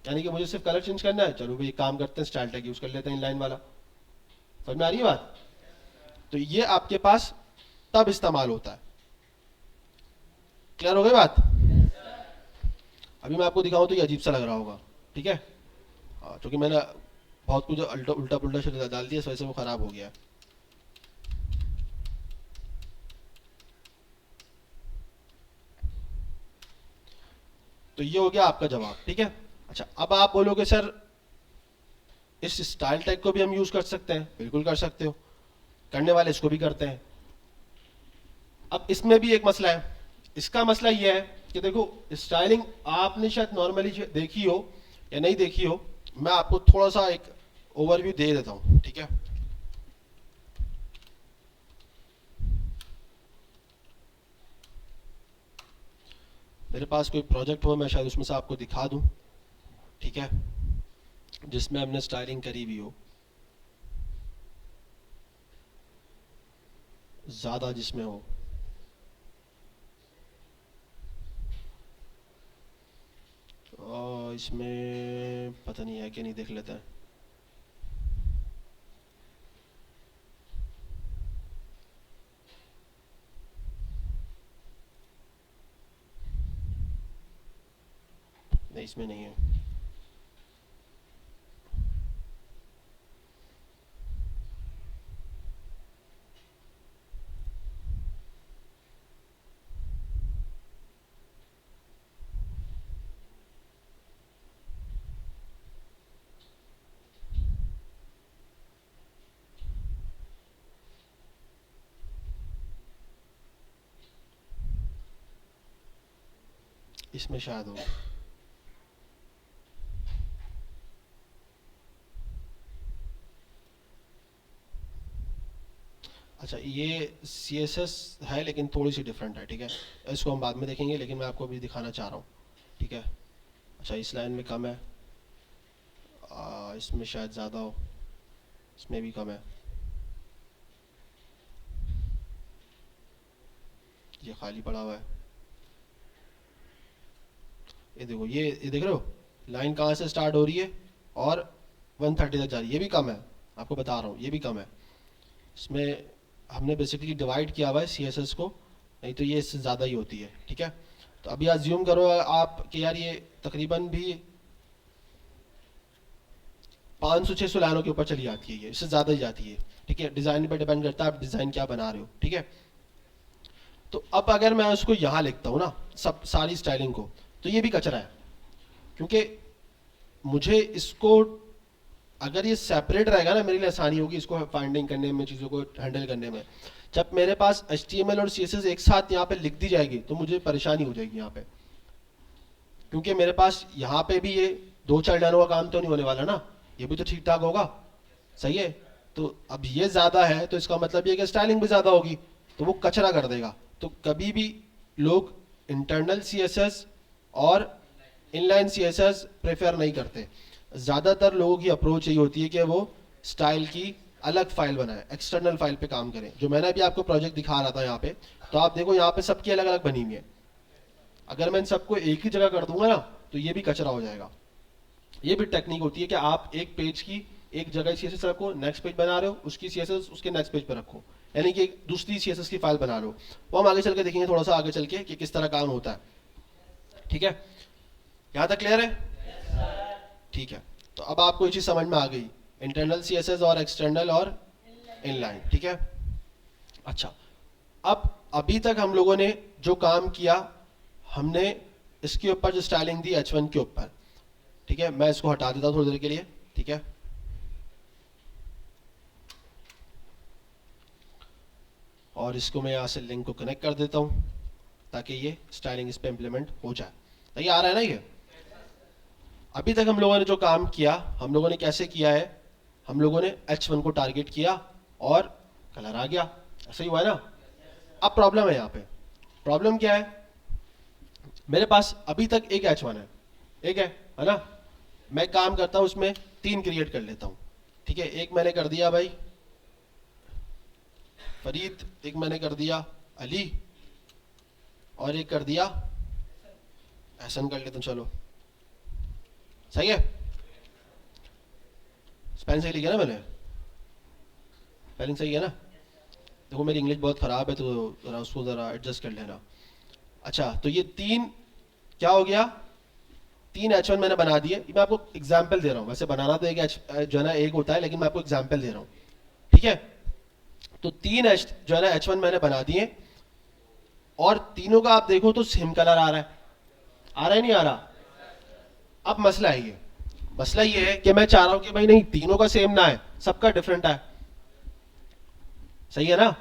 यानी कि मुझे सिर्फ कलर चेंज करना है, चलो भाई एक काम करते हैं स्टाइल टैग यूज कर लेते हैं इनलाइन वाला। समझ में आ रही है बात? तो ये आपके पास तब इस्तेमाल होता है। क्लियर हो गई बात? अभी मैं आपको दिखाऊं तो ये अजीब सा लग रहा होगा, ठीक है। क्योंकि मैंने बहुत कुछ उल्टा उल्टा पुल्टा शब्द डाल दिया, इस वजह से वो खराब हो गया। तो ये हो गया आपका जवाब, ठीक है। अच्छा अब आप बोलोगे सर इस स्टाइल टैग को भी हम यूज कर सकते हैं, बिल्कुल कर सकते हो, करने वाले इसको भी करते हैं। अब इसमें भी एक मसला है। इसका मसला यह है कि देखो स्टाइलिंग आपने शायद नॉर्मली देखी हो या नहीं देखी हो, मैं आपको थोड़ा सा एक ओवरव्यू दे देता हूं, ठीक है। मेरे पास कोई प्रोजेक्ट हो मैं शायद उसमें से आपको दिखा दूं, ठीक है, जिसमें हमने स्टाइलिंग करी भी हो, ज्यादा जिसमें हो। और इसमें पता नहीं है कि नहीं, देख लेते हैं। नहीं इसमें नहीं है। इसमें शायद हो। अच्छा, ये CSS है लेकिन थोड़ी सी डिफरेंट है, ठीक है। इसको हम बाद में देखेंगे, लेकिन मैं आपको अभी दिखाना चाह रहा हूँ, ठीक है। अच्छा, इस लाइन में कम है, इसमें शायद ज़्यादा हो, इसमें भी कम है, ये खाली पड़ा हुआ है। ये देखो, ये देख रहे हो लाइन कहाँ से स्टार्ट हो रही है और 130 तक जा रही है, ये भी कम है, आपको बता रहा हूँ ये भी कम है। इसमें हमने बेसिकली डिवाइड किया हुआ है CSS को, नहीं तो ये इससे ज़्यादा ही होती है, ठीक है। तो अभी अज्यूम करो आप कि यार ये तकरीबन भी 500-600 लाइनों के ऊपर चली जाती है, ये इससे ज़्यादा ही जाती है, ठीक है। डिज़ाइन पर डिपेंड करता है आप डिज़ाइन क्या बना रहे हो, ठीक है। तो अब अगर मैं उसको यहाँ लिखता हूँ ना, सब सारी स्टाइलिंग को, तो ये भी कचरा है, क्योंकि मुझे इसको, अगर ये सेपरेट रहेगा ना, मेरे लिए आसानी होगी इसको फाइंडिंग करने में, चीज़ों को हैंडल करने में। जब मेरे पास HTML और CSS एक साथ यहाँ पे लिख दी जाएगी तो मुझे परेशानी हो जाएगी यहाँ पे, क्योंकि मेरे पास यहाँ पे भी ये 2-4 लाइनों का काम तो नहीं होने वाला ना, ये भी तो ठीक ठाक होगा, सही है। तो अब ये ज़्यादा है तो इसका मतलब ये कि स्टाइलिंग भी ज़्यादा होगी, तो वो कचरा कर देगा। तो कभी भी लोग इंटरनल CSS और इनलाइन CSS प्रेफर नहीं करते। ज़्यादातर लोगों की अप्रोच यही होती है कि वो स्टाइल की अलग फाइल बनाए, एक्सटर्नल फाइल पे काम करें। जो मैंने अभी आपको प्रोजेक्ट दिखा रहा था यहाँ पे, तो आप देखो यहाँ पे सबकी अलग अलग बनी हुई है। अगर मैं इन सबको एक ही जगह कर दूंगा ना, तो ये भी कचरा हो जाएगा। ये भी टेक्निक होती है कि आप एक पेज की एक जगह CSS रखो, नेक्स्ट पेज बना रहे हो उसकी CSS उसके नेक्स्ट पेज पर रखो, यानी कि एक दूसरी CSS की फाइल बना लो। वो हम आगे चल के देखेंगे, थोड़ा सा आगे चल के, कि किस तरह काम होता है, ठीक है। यहाँ तक क्लियर है? ठीक है। तो अब आपको ये चीज़ समझ में आ गई, इंटरनल CSS और एक्सटर्नल और इनलाइन, ठीक है। अच्छा, अब अभी तक हम लोगों ने जो काम किया, हमने इसके ऊपर जो स्टाइलिंग दी H1 के ऊपर, ठीक है। मैं इसको हटा देता हूँ थोड़ी देर के लिए, ठीक है। और इसको मैं यहाँ से लिंक को कनेक्ट कर देता हूँ ताकि ये स्टाइलिंग इस पे इम्प्लीमेंट हो जाए। तो ये आ रहा है ना ये। अभी तक हम लोगों ने जो काम किया, हम लोगों ने कैसे किया है, हम लोगों ने H1 को टारगेट किया और कलर आ गया, ऐसा ही हुआ है ना। अब प्रॉब्लम है यहाँ पे, प्रॉब्लम क्या है, मेरे पास अभी तक एक H1 है, एक है ना। मैं काम करता हूँ उसमें 3 क्रिएट कर लेता हूँ, ठीक है। एक मैंने कर दिया भाई फरीद, एक मैंने कर दिया अली, और एक कर दिया एहसन कर लेता हूँ, चलो सही है। स्पेलिंग सही लिखा ना मैंने, स्पेलिंग सही है ना। देखो मेरी इंग्लिश बहुत ख़राब है तो ज़रा उसको ज़रा एडजस्ट कर लेना। अच्छा, तो ये 3 क्या हो गया, 3 H1 मैंने बना दिए। मैं आपको एग्जाम्पल दे रहा हूँ, वैसे बनाना तो एक जो है ना एक होता है, लेकिन मैं आपको एग्जाम्पल दे रहा हूँ, ठीक है। तो 3 जो है ना H1 मैंने बना दिए, और तीनों का आप देखो तो सेम कलर आ रहा है, आ रहा है नहीं आ रहा। अब मसला है ये, मसला ये है कि मैं चाह रहा हूं कि भाई नहीं, तीनों का सेम ना है, सबका डिफरेंट है, सही है ना।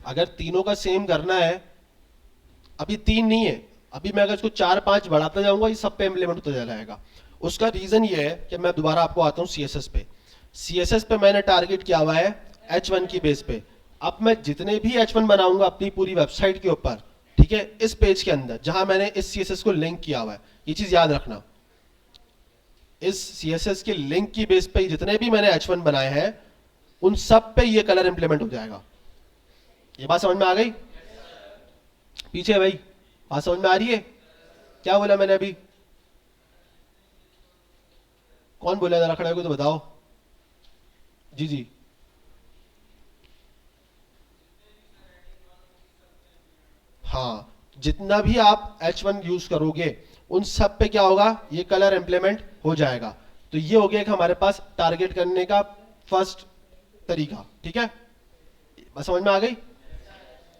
अगर तीनों का सेम करना है, अभी 3 नहीं है, अभी मैं अगर इसको 4-5 बढ़ाता जाऊंगा, ये सब पे इम्प्लीमेंट होता जा जाएगा। उसका रीजन ये है कि मैं दोबारा आपको आता हूं CSS पे। CSS पे मैंने टारगेट किया हुआ है H1 की बेस पे। अब मैं जितने भी H1 बनाऊंगा अपनी पूरी वेबसाइट के ऊपर, ठीक है, इस पेज के अंदर जहां मैंने इस CSS को लिंक किया हुआ है, ये चीज याद रखना, इस CSS के लिंक की बेस पे जितने भी मैंने H1 बनाए हैं, उन सब पे ये कलर इंप्लीमेंट हो जाएगा। ये बात समझ में आ गई? पीछे भाई बात समझ में आ रही है? क्या बोला मैंने अभी? कौन बोला, जरा खड़े होकर तो बताओ। जी जी, हाँ, जितना भी आप H1 यूज करोगे उन सब पे क्या होगा, ये कलर इंप्लीमेंट हो जाएगा। तो ये हो गया एक हमारे पास टारगेट करने का फर्स्ट तरीका, ठीक है। बस समझ में आ गई?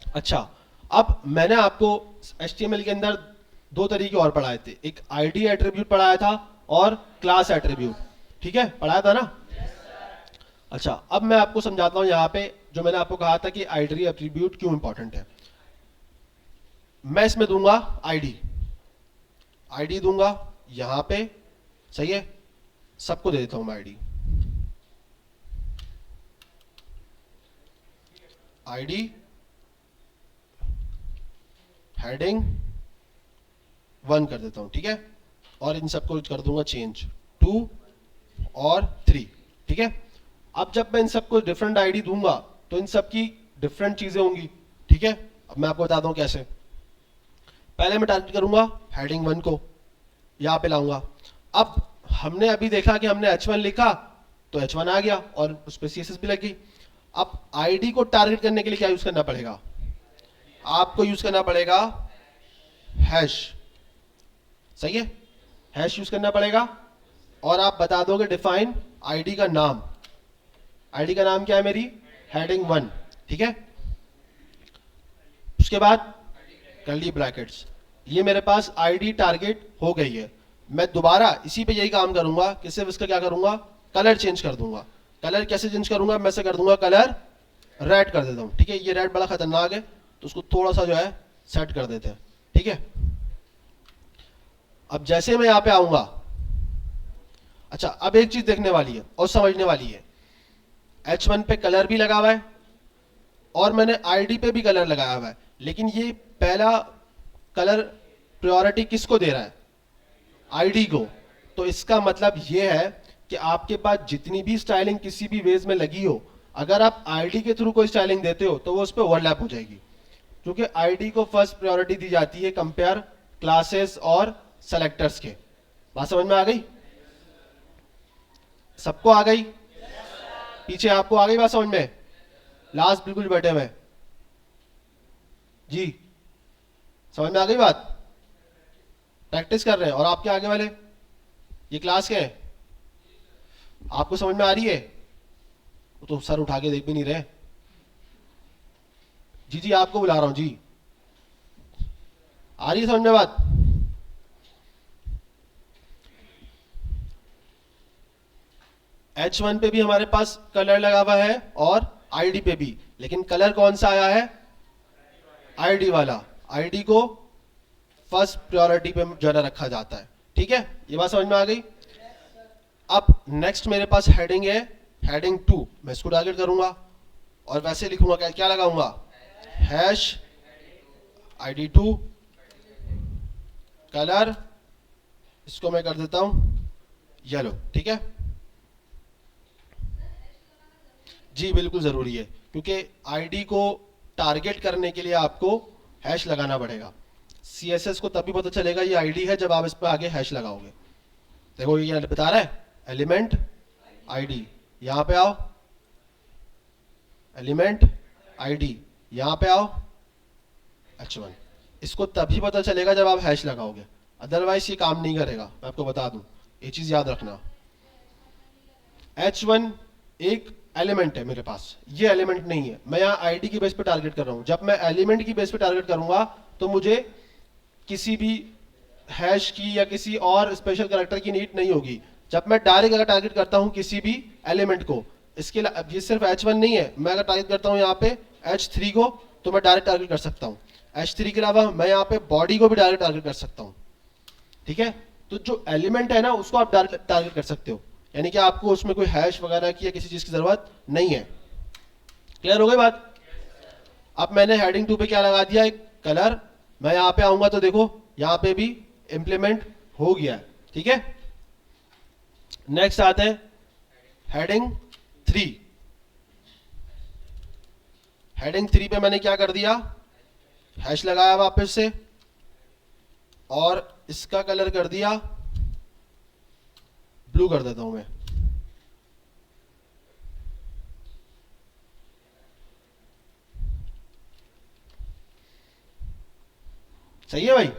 अच्छा, अब मैंने आपको HTML के अंदर 2 तरीके और पढ़ाए थे, एक ID एट्रीब्यूट पढ़ाया था और क्लास एट्रीब्यूट, ठीक है, पढ़ाया था ना। अच्छा, अब मैं आपको समझाता हूं यहाँ पे, जो मैंने आपको कहा था कि ID एट्रीब्यूट क्यों इंपॉर्टेंट है। मैं इसमें दूंगा ID, आईडी दूंगा यहां पे, सही है, सबको दे देता हूं मैं आईडी। आईडी हेडिंग 1 कर देता हूं, ठीक है, और इन सबको कर दूंगा चेंज 2 और 3, ठीक है। अब जब मैं इन सबको डिफरेंट आईडी दूंगा तो इन सब की डिफरेंट चीजें होंगी, ठीक है। अब मैं आपको बताता हूं कैसे। पहले मैं टारगेट करूंगा हेडिंग 1 को, यहां पे लाऊंगा। अब हमने अभी देखा कि हमने H1 लिखा तो H1 आ गया और उस पर CSS भी लगी। अब आईडी को टारगेट करने के लिए क्या यूज करना पड़ेगा? आपको यूज करना पड़ेगा हैश, सही है, हैश यूज करना पड़ेगा। और आप बता दोगे डिफाइन आईडी का नाम। आईडी का नाम क्या है मेरी? हेडिंग 1, ठीक है। उसके बाद कर्ली ब्रैकेट्स, ये मेरे पास आईडी टारगेट हो गई है। मैं दोबारा इसी पे यही काम करूंगा कि सिर्फ इसका क्या करूंगा, कलर चेंज कर दूंगा। कलर कैसे चेंज करूंगा? मैं से कर दूंगा कलर रेड कर देता हूं, ठीक है। ये रेड बड़ा खतरनाक है तो उसको थोड़ा सा जो है सेट कर देते हैं, ठीक है। अब जैसे मैं यहां पे आऊंगा, अच्छा अब एक चीज देखने वाली है और समझने वाली है। H1 पे कलर भी लगा हुआ है और मैंने आईडी पे भी कलर लगाया हुआ है, लेकिन ये पहला कलर प्रायोरिटी किसको दे रहा है? आईडी को। तो इसका मतलब ये है कि आपके पास जितनी भी स्टाइलिंग किसी भी वेज में लगी हो, अगर आप आईडी के थ्रू कोई स्टाइलिंग देते हो तो वो उस पर ओवरलैप हो जाएगी, क्योंकि आईडी को फर्स्ट प्रायोरिटी दी जाती है कंपेयर क्लासेस और सेलेक्टर्स के। बात समझ में आ गई? सबको आ गई? पीछे आपको आ गई बात समझ में? लास्ट बिल्कुल बैठे हुए जी, समझ में आ गई बात? प्रैक्टिस कर रहे हैं। और आपके आगे वाले ये क्लास के हैं, आपको समझ में आ रही है? वो तो सर उठा के देख भी नहीं रहे। जी जी आपको बुला रहा हूं जी, आ रही है समझ में बात? H1 पे भी हमारे पास कलर लगा हुआ है और आईडी पे भी, लेकिन कलर कौन सा आया है? आईडी वाला। आईडी को फर्स्ट प्रायोरिटी पे जरा रखा जाता है, ठीक है। ये बात समझ में आ गई? अब नेक्स्ट मेरे पास हेडिंग है, हेडिंग 2। मैं इसको टारगेट करूंगा और वैसे लिखूंगा, क्या क्या लगाऊंगा? हैश आईडी 2 कलर, इसको मैं कर देता हूं येलो, ठीक है जी। बिल्कुल जरूरी है, क्योंकि आईडी को टारगेट करने के लिए आपको हैश लगाना पड़ेगा। CSS को तभी पता चलेगा ये आईडी है जब आप इस पर आगे हैश लगाओगे। देखो ये बता रहा है एलिमेंट आईडी, यहां पे आओ, एलिमेंट आईडी, यहां पे आओ H1। इसको तभी पता चलेगा जब आप हैश लगाओगे, अदरवाइज ये काम नहीं करेगा। मैं आपको बता दूं, ये चीज याद रखना। H1 एक एलिमेंट है मेरे पास, ये एलिमेंट नहीं है। मैं यहाँ आईडी की बेस पे टारगेट कर रहा हूं। जब मैं एलिमेंट की बेस पे टारगेट करूंगा तो मुझे किसी भी हैश की या किसी और स्पेशल कैरेक्टर की नीड नहीं होगी। जब मैं डायरेक्ट अगर टारगेट करता हूं किसी भी एलिमेंट को, इसके ये सिर्फ H1 नहीं है, मैं अगर टारगेट करता हूं यहाँ पे H3 को तो मैं डायरेक्ट टारगेट कर सकता हूँ। H3 के अलावा मैं यहाँ पे बॉडी को भी डायरेक्ट टारगेट कर सकता हूँ, ठीक है। तो जो एलिमेंट है ना उसको आप डायरेक्ट टारगेट कर सकते हो, यानी कि आपको उसमें कोई हैश वगैरह की या किसी चीज की जरूरत नहीं है। क्लियर हो गई बात? अब मैंने हेडिंग 2 पे क्या लगा दिया? एक कलर। मैं यहां पे आऊंगा तो देखो यहां पे भी इंप्लीमेंट हो गया है, ठीक है। नेक्स्ट आते हैं हेडिंग 3। हेडिंग 3 पे मैंने क्या कर दिया? हैश लगाया वापस से और इसका कलर कर दिया ब्लू कर देता हूं मैं। सही है भाई?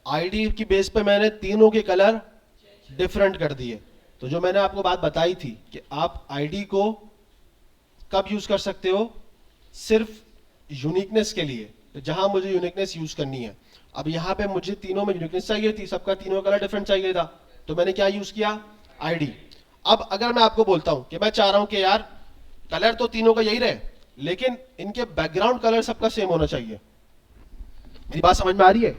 आईडी की बेस पे मैंने तीनों के कलर डिफरेंट कर दिए। तो जो मैंने आपको बात बताई थी कि आप आईडी को कब यूज कर सकते हो? सिर्फ यूनिकनेस के लिए, जहां मुझे यूनिकनेस यूज करनी है। अब यहां पे मुझे तीनों में यूनिकनेस चाहिए थी, सबका तीनों कलर डिफरेंट चाहिए था, तो मैंने क्या यूज किया? आईडी। अब अगर मैं आपको बोलता हूं कि मैं चाह रहा हूं कि यार कलर तो तीनों का यही रहे, लेकिन इनके बैकग्राउंड कलर सबका सेम होना चाहिए। मेरी बात समझ में आ रही है?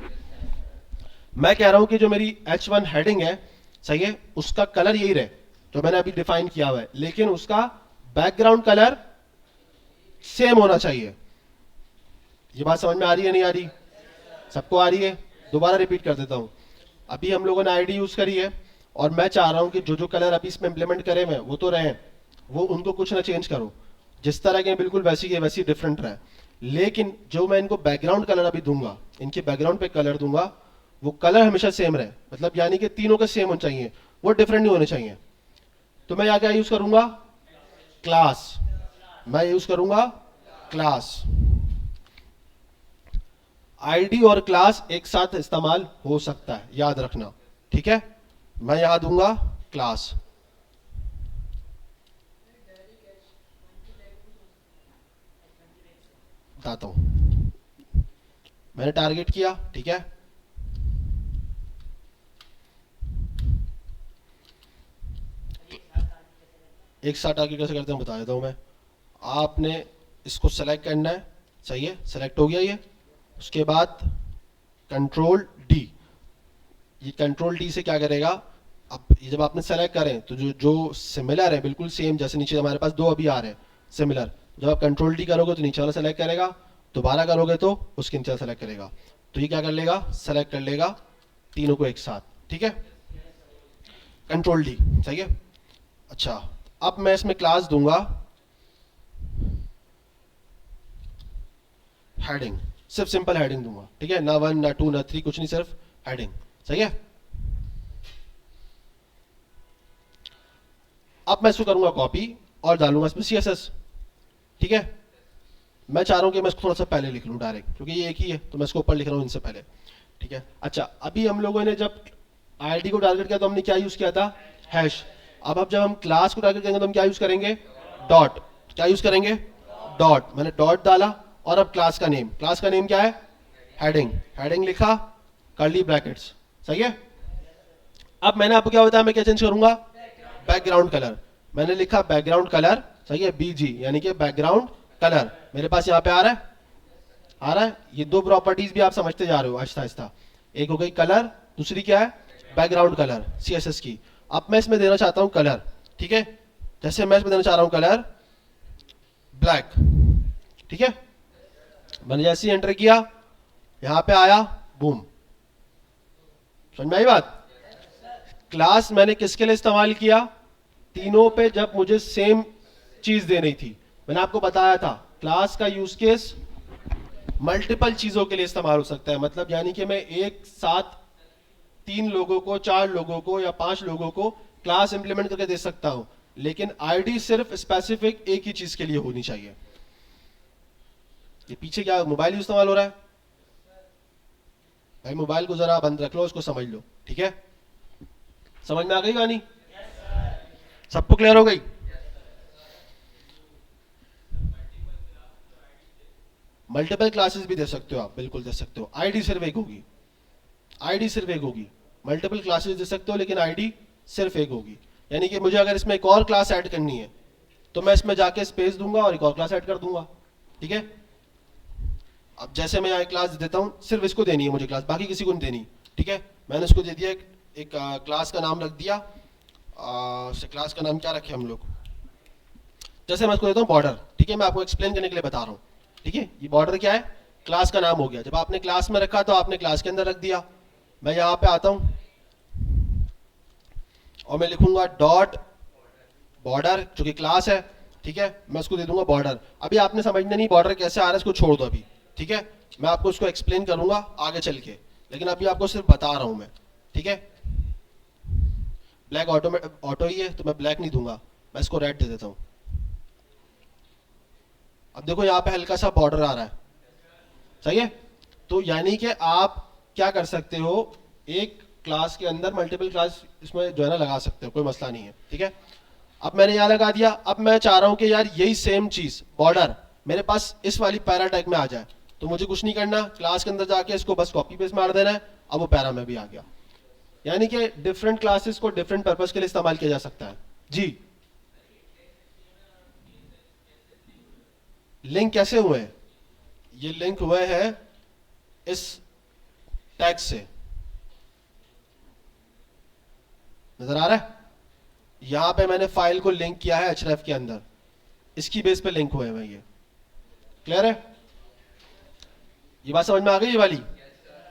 मैं कह रहा हूं कि जो मेरी H1 हेडिंग है, सही है, उसका कलर यही रहे जो मैंने अभी डिफाइन किया हुआ है, लेकिन उसका बैकग्राउंड कलर सेम होना चाहिए। ये बात समझ में आ रही है नहीं आ रही? सबको आ रही है? दोबारा रिपीट कर देता हूं। अभी हम लोगों ने आईडी यूज करी है और मैं चाह रहा हूं कि जो जो कलर अभी इसमें इंप्लीमेंट करे हुए वो तो रहे, वो उनको कुछ ना चेंज करो, जिस तरह के बिल्कुल वैसी के वैसी डिफरेंट रहे। लेकिन जो मैं इनको बैकग्राउंड कलर अभी दूंगा, इनके बैकग्राउंड पे कलर दूंगा, वो कलर हमेशा सेम रहे, मतलब यानी कि तीनों के सेम होने चाहिए, वो डिफरेंट नहीं होने चाहिए। तो मैं यहाँ क्या यूज करूंगा? क्लास। मैं यूज करूंगा क्लास। आईडी और क्लास एक साथ इस्तेमाल हो सकता है, याद रखना, ठीक है। मैं यहां दूंगा क्लास। बताता हूं, मैंने टारगेट किया, ठीक है। एक साथ टारगेट कैसे करते हैं बता देता हूं मैं। आपने इसको सेलेक्ट करना है, सही है, सेलेक्ट हो गया ये। उसके बाद कंट्रोल डी, ये कंट्रोल डी से क्या करेगा, अब ये जब आपने सेलेक्ट करें तो जो जो सिमिलर है, बिल्कुल सेम, जैसे नीचे हमारे पास दो अभी आ रहे हैं सिमिलर, जब आप कंट्रोल डी करोगे तो नीचे वाला सेलेक्ट करेगा, दोबारा करोगे तो उसके नीचे सेलेक्ट करेगा, तो ये क्या कर लेगा, सेलेक्ट कर लेगा तीनों को एक साथ, ठीक है। कंट्रोल डी, सही है। अच्छा, अब मैं इसमें क्लास दूंगा हेडिंग, सिर्फ सिंपल हेडिंग दूंगा, ठीक है, ना 1 ना 2 ना 3, कुछ नहीं, सिर्फ हेडिंग, सही है। अब मैं इसको करूंगा कॉपी और डालूंगा इसमें सीएसएस, ठीक है। मैं चाह रहा हूं कि मैं इसको थोड़ा सा पहले लिख लूं डायरेक्ट, क्योंकि ये एक ही है तो मैं इसको ऊपर लिख रहा हूं इनसे पहले, ठीक है। अच्छा, अभी हम लोगों ने जब आईडी को टारगेट किया तो हमने क्या यूज किया था, हैश। अब जब हम क्लास को टारगेट करेंगे तो हम क्या यूज करेंगे, डॉट। क्या यूज करेंगे, डॉट। मैंने डॉट डाला और अब क्लास का नेम, क्लास का नेम क्या है, हेडिंग। हेडिंग लिखा, कर्ली ब्रैकेट्स, सही है। अब मैंने आपको क्या बताया, मैं क्या चेंज करूंगा, बैकग्राउंड कलर। मैंने लिखा बैकग्राउंड कलर, सही है, बीजी, यानी कि बैकग्राउंड कलर मेरे पास यहाँ पे आ रहा है, आ रहा है। ये दो प्रॉपर्टीज भी आप समझते जा रहे हो आहिस्ता आहिस्ता, एक हो गई कलर, दूसरी क्या है, बैकग्राउंड कलर, सीएसएस की। अब मैं इसमें देना चाहता हूं कलर, ठीक है। जैसे मैं इसमें देना चाह रहा हूं कलर ब्लैक, ठीक है। मैंने जैसे ही एंटर किया, यहां पे आया, बूम, समझ में आई बात। क्लास मैंने किसके लिए इस्तेमाल किया, तीनों पे जब मुझे सेम चीज देनी थी। मैंने आपको बताया था क्लास का यूज केस मल्टीपल चीजों के लिए इस्तेमाल हो सकता है, मतलब यानी कि मैं एक साथ 3 लोगों को, 4 लोगों को या 5 लोगों को क्लास इंप्लीमेंट करके दे सकता हूं, लेकिन आईडी सिर्फ स्पेसिफिक एक ही चीज के लिए होनी चाहिए। ये पीछे क्या मोबाइल यूज इस्तेमाल हो रहा है भाई, मोबाइल को जरा बंद रख लो, इसको समझ लो, ठीक है। समझ में आ गई कहानी, सबको क्लियर हो गई। मल्टीपल क्लासेस भी दे सकते हो आप, बिल्कुल दे सकते हो, आईडी सिर्फ एक होगी, आईडी सिर्फ एक होगी। मल्टीपल क्लासेस दे सकते हो लेकिन आईडी सिर्फ एक होगी। यानी कि मुझे अगर इसमें एक और क्लास ऐड करनी है तो मैं इसमें जाके स्पेस दूंगा और एक और क्लास ऐड कर दूंगा, ठीक है। अब जैसे मैं यहाँ क्लास देता हूँ, सिर्फ इसको देनी है मुझे क्लास, बाकी किसी को नहीं देनी, ठीक है। मैंने इसको दे दिया एक क्लास का नाम रख दिया, क्लास का नाम क्या रखे हम लोग, जैसे मैं इसको देता हूँ बॉर्डर, ठीक है। मैं आपको एक्सप्लेन करने के लिए बता रहा हूँ, ठीक है। ये बॉर्डर क्या है, क्लास का नाम हो गया। जब आपने क्लास में रखा तो आपने क्लास के अंदर रख दिया। मैं यहाँ पे आता हूँ और मैं लिखूंगा डॉट बॉर्डर, जो कि क्लास है, ठीक है। मैं उसको दे दूंगा बॉर्डर। अभी आपने समझना नहीं बॉर्डर कैसे आ रहा है, इसको छोड़ दो अभी, ठीक है। मैं आपको इसको एक्सप्लेन करूंगा आगे चल के, लेकिन अभी आपको सिर्फ बता रहा हूं मैं, ठीक है। ब्लैक ऑटो ही है तो मैं ब्लैक नहीं दूंगा, मैं इसको रेड दे देता हूं। अब देखो यहाँ पे हल्का सा बॉर्डर आ रहा है, सही है। तो यानी कि आप क्या कर सकते हो, एक क्लास के अंदर मल्टीपल क्लास इसमें जो है ना लगा सकते हो, कोई मसला नहीं है, ठीक है। अब मैंने यहां लगा दिया। अब मैं चाह रहा हूं कि यार यही सेम चीज बॉर्डर मेरे पास इस वाली पैरा टैग में आ जाए, तो मुझे कुछ नहीं करना, क्लास के अंदर जाके इसको बस कॉपी पेस्ट मार देना है। अब वो पैरा में भी आ गया। यानी कि डिफरेंट क्लासेस को डिफरेंट पर्पस के लिए इस्तेमाल किया जा सकता है जी। लिंक कैसे हुए, ये लिंक हुए हैं इस टैग से, नजर आ रहा है? यहां पे मैंने फाइल को लिंक किया है href के अंदर, इसकी बेस पे लिंक हुए हैं ये। क्लियर है? ये बात समझ में आ गई? ये वाली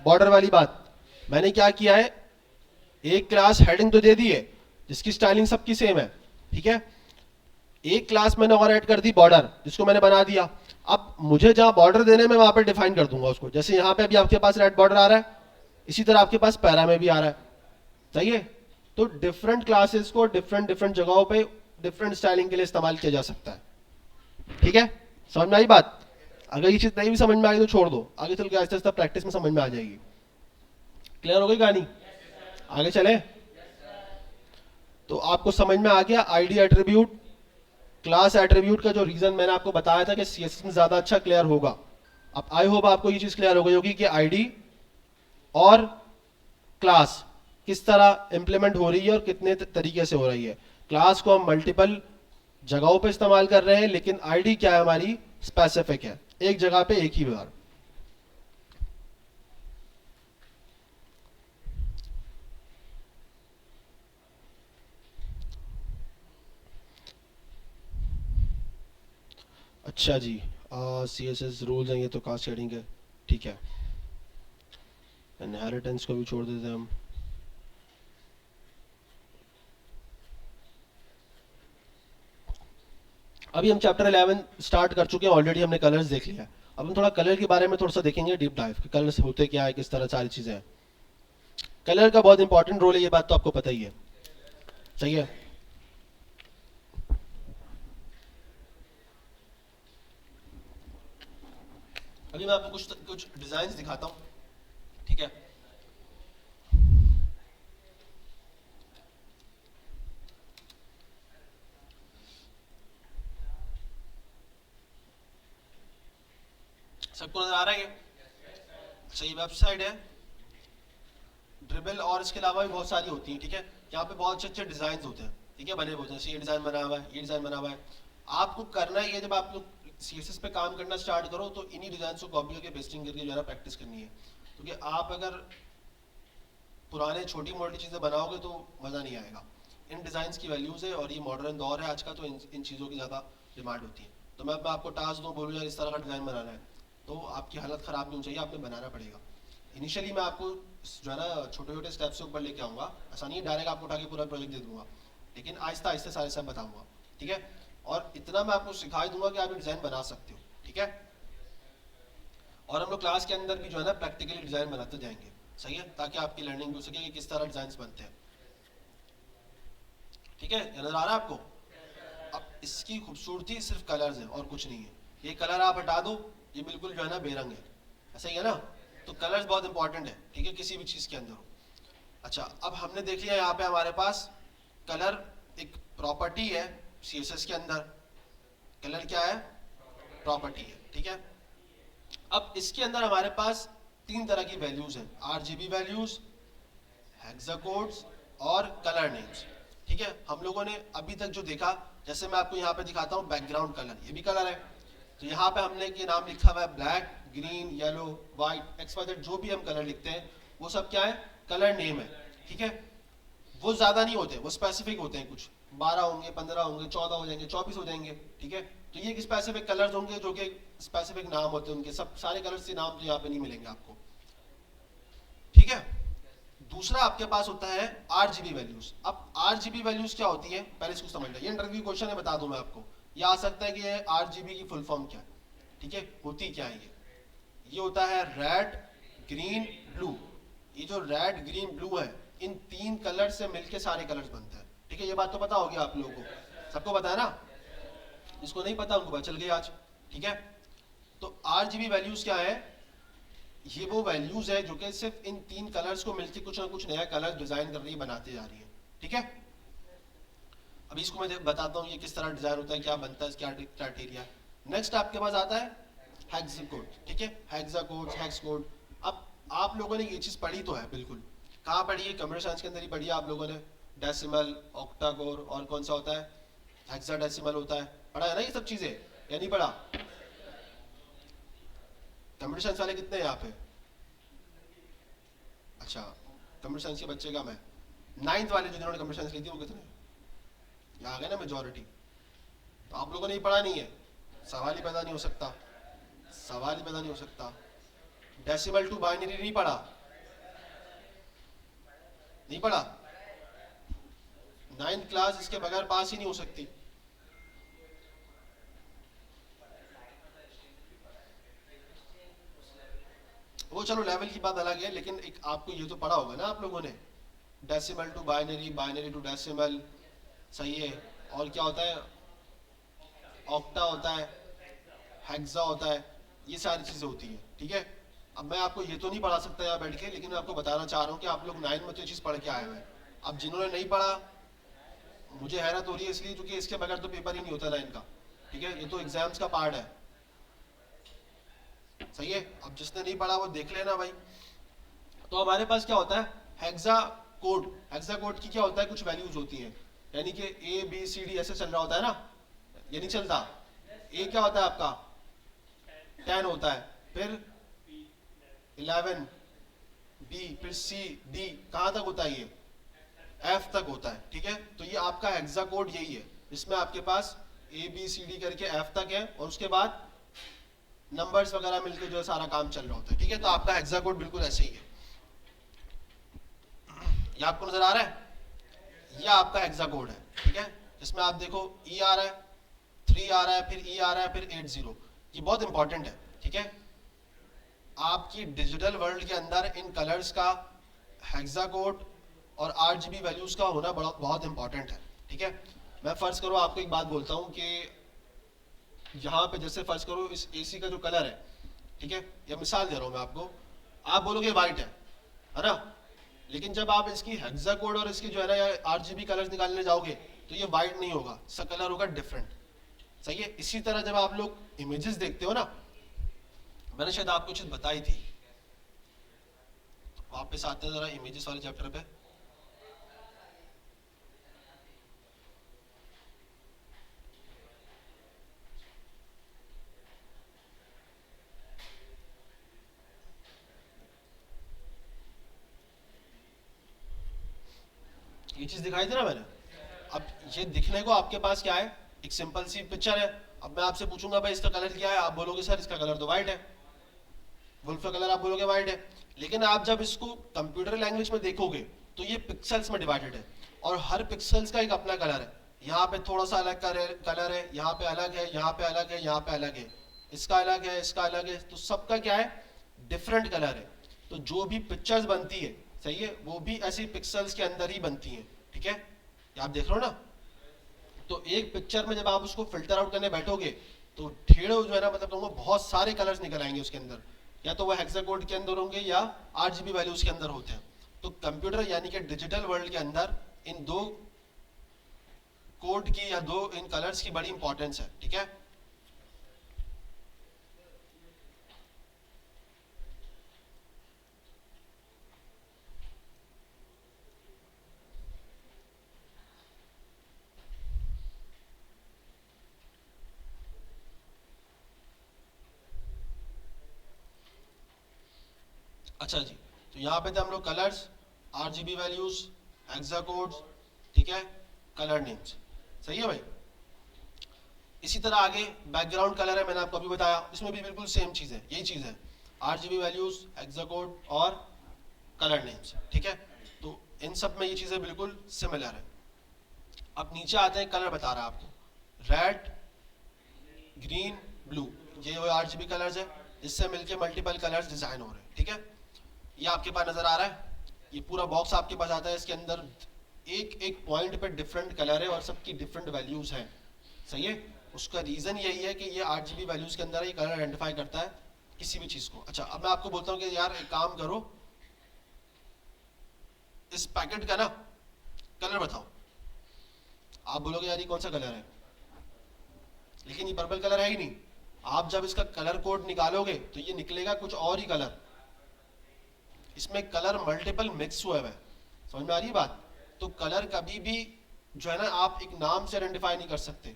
बॉर्डर वाली बात मैंने क्या किया है, एक क्लास हेडिंग तो दे दी है जिसकी स्टाइलिंग सबकी सेम है, ठीक है। एक क्लास मैंने और ऐड कर दी बॉर्डर, जिसको मैंने बना दिया। अब मुझे जहां बॉर्डर देने में वहां पे डिफाइन कर दूंगा उसको। जैसे यहां पे अभी आपके पास रेड बॉर्डर आ रहा है, इसी तरह आपके पास पैरा में भी आ रहा है, सही है। तो डिफरेंट क्लासेस को डिफरेंट डिफरेंट जगहों पे डिफरेंट स्टाइलिंग के लिए इस्तेमाल किया जा सकता है, ठीक है। समझ में आई बात? अगर ये चीज नहीं भी समझ में आई तो छोड़ दो, आगे चल के आहिस्ता आहिस्ता प्रैक्टिस में समझ में आ जाएगी। क्लियर हो गई कहानी? आगे चले। तो आपको समझ में आ गया आईडी एट्रीब्यूट, क्लास एट्रीब्यूट का जो रीजन मैंने आपको बताया था कि सीएसएस में ज्यादा अच्छा क्लियर होगा। अब आई होप आपको ये चीज क्लियर हो गई होगी कि आईडी और क्लास किस तरह इंप्लीमेंट हो रही है और कितने तरीके से हो रही है। क्लास को हम मल्टीपल जगहों पे इस्तेमाल कर रहे हैं, लेकिन आईडी क्या है हमारी, स्पेसिफिक है, एक जगह पे एक ही बार। अच्छा जी, CSS रूल्स हैं ये तो कास्केडिंग है, ठीक है। इनहेरिटेंस को भी छोड़ देते हैं हम। अभी हम चैप्टर 11 स्टार्ट कर चुके हैं ऑलरेडी, हमने कलर्स देख लिया है। अब हम थोड़ा कलर के बारे में थोड़ा सा देखेंगे डीप डाइव, कि कलर्स होते क्या है, किस तरह सारी चीजें हैं। कलर का बहुत इंपॉर्टेंट रोल है, ये बात तो आपको पता ही है, सही है। अभी मैं आपको कुछ कुछ डिजाइन दिखाता हूँ, ठीक है। सबको नजर आ रहा है ये? सही वेबसाइट है ड्रिबल, और इसके अलावा भी बहुत सारी होती हैं, ठीक है। यहाँ पे बहुत अच्छे अच्छे डिजाइन होते हैं, ठीक है, बने हुए होते हैं। ये डिजाइन बना हुआ है, ये डिजाइन बना हुआ है। आपको करना ही है, जब आप लोग सीएसएस पे काम करना स्टार्ट करो तो इन्हीं डिजाइन को कॉपी करके पेस्टिंग करके जो है ना प्रैक्टिस करनी है। क्योंकि आप अगर पुराने छोटी मोटी चीजें बनाओगे तो मजा नहीं आएगा। इन डिजाइन की वैल्यूज है, और ये मॉडर्न दौर है आज का, तो इन चीजों की ज्यादा डिमांड होती है। तो मैं आपको टास्क दूं, बोलूँ यार इस तरह का डिजाइन बनाना है, तो आपकी हालत खराब नहीं होनी चाहिए, आपने बनाना पड़ेगा। इनिशियली मैं आपको जो है ना छोटे छोटे स्टेप्स से ऊपर लेके आऊंगा, ऐसा नहीं है डायरेक्ट आपको उठा के पूरा प्रोजेक्ट दे दूंगा, लेकिन आहिस्ता आहिस्ता सारे सब बताऊंगा, ठीक है। और इतना मैं आपको सिखा ही दूंगा कि आप डिजाइन बना सकते हो, ठीक है। और हम लोग क्लास के अंदर भी जो है ना प्रैक्टिकली डिजाइन बनाते जाएंगे, सही है, ताकि आपकी लर्निंग हो सके कि किस तरह डिजाइन बनते हैं, ठीक है। नजर आ रहा है आपको? अब इसकी खूबसूरती सिर्फ कलर्स है और कुछ नहीं है। ये कलर आप हटा दो, ये बिल्कुल जो है ना बेरंग है, ऐसा ही है ना। तो कलर्स बहुत इंपॉर्टेंट है, ठीक है, किसी भी चीज के अंदर हो। अच्छा, अब हमने देख लिया यहाँ पे हमारे पास कलर एक प्रॉपर्टी है सीएसएस के अंदर। कलर क्या है? प्रॉपर्टी है, ठीक है। अब इसके अंदर हमारे पास तीन तरह की वैल्यूज हैं, आरजीबी वैल्यूज, हेक्साकोड्स और कलर नेम्स, ठीक है। हम लोगों ने अभी तक जो देखा, जैसे मैं आपको यहाँ पे दिखाता हूँ बैकग्राउंड कलर, ये भी कलर है। तो यहाँ पे हमने ये नाम लिखा हुआ है black, green, yellow, white, XYZ, जो भी हम कलर लिखते हैं वो सब क्या है? कलर नेम है, ठीक है। वो ज्यादा नहीं होते, वो स्पेसिफिक होते हैं, कुछ 12 होंगे, 15 होंगे, 14 हो जाएंगे, 24 हो जाएंगे, ठीक है। तो ये स्पेसिफिक कलर्स होंगे जो कि स्पेसिफिक नाम होते हैं उनके, सब सारे कलर्स के नाम तो यहाँ पे नहीं मिलेंगे आपको, ठीक है। दूसरा आपके पास होता है आरजीबी वैल्यूज। अब आरजीबी वैल्यूज क्या होती है पहले इसको समझ लो, ये इंटरव्यू क्वेश्चन है, बता दूं मैं आपको। ये आ सकता है कि ये आरजीबी की फुल फॉर्म क्या है, ठीक है, होती क्या है ये होता है रेड, ग्रीन, ब्लू। ये जो रेड, ग्रीन, ब्लू है, इन तीन कलर से मिलके सारे कलर्स बनते हैं, ठीक है। ये बात तो पता होगी आप लोगों को, सबको पता है ना। जिसको नहीं पता उनको पता चल गई आज, ठीक है। तो आरजीबी वैल्यूज क्या है? ये वो वैल्यूज है जो कि सिर्फ इन तीन कलर्स को मिलकर कुछ ना कुछ नया कलर डिजाइन कर रही है, बनाते जा रही है, ठीक है। अभी इसको मैं बताता हूँ ये किस तरह डिजाइन होता है, क्या बनता है, क्या क्राइटेरिया। नेक्स्ट आपके पास आता है हेक्साकोड, ठीक है, हेक्साकोड, हेक्स कोड। अब आप लोगों ने ये चीज पढ़ी तो है बिल्कुल, कहाँ पढ़ी है? कंप्यूटर साइंस के अंदर ही पढ़ी है आप लोगों ने। डेसिमल, ऑक्टाकोर, और कौन सा होता है? हेक्साडेसिमल होता है, पढ़ा है ना ये सब चीजें, या नहीं पढ़ा? कंप्यूटर साइंस वाले कितने हैं यहाँ पे? अच्छा, कंप्यूटर साइंस के बच्चे कम है, नाइन्थ वाले जो जिन्होंने कंप्यूटर साइंस ली थी वो कितने, यहाँ आ गए ना मेजोरिटी। तो आप लोगों ने ये पढ़ा नहीं है, सवाल ही पैदा नहीं हो सकता, सवाल ही पैदा नहीं हो सकता। डेसिमल टू बाइनरी नहीं पढ़ा, नहीं पढ़ा, नाइन्थ क्लास इसके बगैर पास ही नहीं हो सकती। वो चलो लेवल की बात अलग है, लेकिन एक आपको ये तो पढ़ा होगा ना आप लोगों ने, decimal to binary, binary to decimal, सही है। और क्या होता है, ऑक्टा होता है, हेक्सा होता है, ये सारी चीजें होती है, ठीक है। अब मैं आपको ये तो नहीं पढ़ा सकता यहाँ बैठ के, लेकिन मैं आपको बताना चाह रहा हूँ कि आप लोग 9 में तो ये चीज पढ़ के आए हुए हैं। अब जिन्होंने नहीं पढ़ा, मुझे हैरत हो रही है इसलिए क्योंकि इसके बगैर तो पेपर ही नहीं होता 9 का, ठीक है। ये तो एग्जाम्स का पार्ट है, सही है। अब जिसने नहीं पढ़ा वो देख लेना भाई। तो हमारे पास क्या होता है, हेक्सा कोड। हेक्सा कोड की क्या होता है, कुछ वैल्यूज होती हैं, यानी कि ए बी सी डी ऐसे चल रहा होता है ना, ये नहीं चलता। ए क्या होता है आपका 10 होता है, फिर 11, बी, फिर सी, डी, कहां तक होता है ये, एफ तक होता है, ठीक है। तो ये आपका हेक्सा कोड यही है, इसमें आपके पास ए बी सी डी करके एफ तक है, और उसके बाद नंबर्स वगैरह मिलके जो है सारा काम चल रहा होता है, ठीक है। तो आपका हेक्सा कोड बिल्कुल ऐसे ही है, ये आपको नजर आ रहा है, ये आपका हेक्सा कोड है, ठीक है। जिसमें आप देखो ई आ रहा है, 3 आ रहा है, फिर ई आ रहा है, फिर 80। ये बहुत इंपॉर्टेंट है, ठीक है। आपकी डिजिटल वर्ल्ड के अंदर इन कलर्स का, हेक्सा कोड और आरजीबी वैल्यूज का होना बहुत इंपॉर्टेंट है, ठीक है। मैं फर्ज करो आपको एक बात बोलता हूँ कि यहाँ पे जैसे फर्ज करो इस एसी का जो कलर है, ठीक है, या मिसाल दे रहा हूँ मैं आपको, आप बोलोगे वाइट है ना, लेकिन जब आप इसकी हेक्सा कोड और इसकी जो है ना आरजीबी कलर्स निकालने जाओगे तो ये वाइट नहीं होगा, इसका कलर होगा डिफरेंट, सही है। इसी तरह जब आप लोग इमेजेस देखते हो ना, मैंने शायद आपको चीज बताई थी, वापस आते हैं जरा इमेजेस वाले चैप्टर पे। ये चीज दिखाई थी ना मैंने। अब ये दिखने को आपके पास क्या है, एक सिंपल सी पिक्चर है। अब मैं आपसे पूछूंगा भाई इसका कलर क्या है, आप बोलोगे सर इसका कलर तो व्हाइट है, वुल्फ का कलर आप बोलोगे व्हाइट है। लेकिन आप जब इसको कंप्यूटर लैंग्वेज में देखोगे तो ये पिक्सल्स में डिवाइडेड है, और हर पिक्सल्स का एक अपना कलर है। यहाँ पे थोड़ा सा अलग कलर है, यहाँ पे अलग है, यहाँ पे अलग है, यहाँ पे अलग है, इसका अलग है, इसका अलग है, तो सबका क्या है, डिफरेंट कलर है। तो जो भी पिक्चर्स बनती है, सही है, वो भी ऐसी पिक्सल्स के अंदर ही बनती है, ठीक है। ये आप देख रहे हो ना। तो एक पिक्चर में जब आप उसको फिल्टर आउट करने बैठोगे तो ढेरों जो है ना, मतलब कहूँगा बहुत सारे कलर्स निकल आएंगे उसके अंदर, या तो वो हेक्सा कोड के अंदर होंगे या आरजीबी वैल्यूज के अंदर होते हैं। तो कंप्यूटर यानी कि डिजिटल वर्ल्ड के अंदर इन दो कोड की या दो इन कलर्स की बड़ी इंपॉर्टेंस है, ठीक है। अच्छा जी, तो यहाँ पे थे हम लोग colours, RGB values, hexa codes, ठीक है, कलर नेम्स, सही है भाई। इसी तरह आगे बैकग्राउंड कलर है, मैंने आपको अभी बताया, इसमें भी बिल्कुल सेम चीज है, यही चीज है, आरजीबी वैल्यूज, हेक्सा कोड और कलर नेम्स, ठीक है। तो इन सब में ये चीजें बिल्कुल सिमिलर है। अब नीचे आते हैं, कलर बता रहा है आपको, रेड, ग्रीन, ब्लू, ये वो आरजीबी कलर्स है, जिससे मिलके मल्टीपल कलर्स डिजाइन हो रहे हैं, ठीक है। ये आपके पास नजर आ रहा है, ये पूरा बॉक्स आपके पास आता है, इसके अंदर एक एक पॉइंट पे डिफरेंट कलर है और सबकी डिफरेंट वैल्यूज हैं, सही है। उसका रीजन यही है कि ये आरजीबी वैल्यूज के अंदर ये कलर आइडेंटिफाई करता है किसी भी चीज को। अच्छा, अब मैं आपको बोलता हूँ कि यार एक काम करो, इस पैकेट का ना कलर बताओ, आप बोलोगे यार ये कौन सा कलर है, लेकिन ये पर्पल कलर है ही नहीं। आप जब इसका कलर कोड निकालोगे तो ये निकलेगा कुछ और ही कलर, इसमें कलर मल्टीपल मिक्स हुआ है, समझ में आ रही है बात। तो कलर कभी भी जो है ना आप एक नाम से आइडेंटिफाई नहीं कर सकते,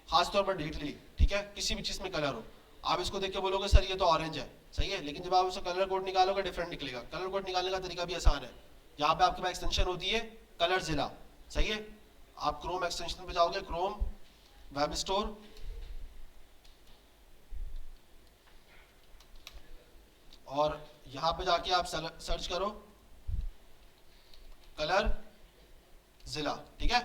खासतौर पर डिजिटली, ठीक है। किसी भी चीज में कलर हो, आप इसको देख के बोलोगे सर ये तो ऑरेंज है, सही है, लेकिन जब आप उसका कलर कोड निकालोगे डिफरेंट निकलेगा। कलर कोड निकालने का तरीका भी आसान है, यहाँ पे आपके पास एक्सटेंशन होती है कलर जिला, सही है। आप क्रोम एक्सटेंशन पे जाओगे, क्रोम वेब स्टोर, और यहां पे जाके आप सर्च करो कलर जिला, ठीक है।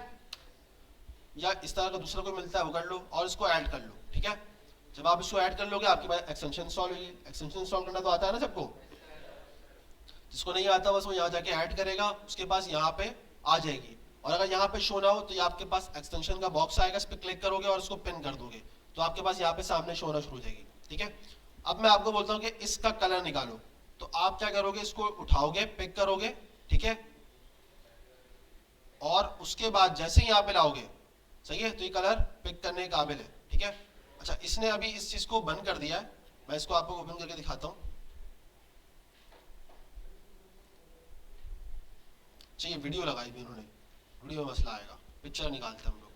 या इस तरह का दूसरा कोई मिलता है वो कर लो और इसको ऐड कर लो, ठीक है। जब आप इसको ऐड कर लोगे आपके पास एक्सटेंशन इंस्टॉल होगी। एक्सटेंशन इंस्टॉल करना तो आता है ना सबको, जिसको नहीं आता बस वो यहाँ जाके ऐड करेगा, उसके पास यहाँ पे आ जाएगी। और अगर यहाँ पे शो ना हो तो ये आपके पास एक्सटेंशन का बॉक्स आएगा, इस पर क्लिक करोगे और इसको पिन कर दोगे तो आपके पास यहाँ पे सामने शो होना शुरू हो जाएगी, ठीक है। अब मैं आपको बोलता हूँ कि इसका कलर निकालो, तो आप क्या करोगे, इसको उठाओगे, पिक करोगे, ठीक है। और उसके बाद जैसे ही यहाँ पे लाओगे, सही है, तो ये कलर पिक करने के काबिल है, ठीक है। अच्छा, इसने अभी इस चीज को बंद कर दिया है, मैं इसको आपको ओपन करके दिखाता हूँ। चाहिए वीडियो लगाई भी उन्होंने, वीडियो में मसला आएगा, पिक्चर निकालते हम लोग।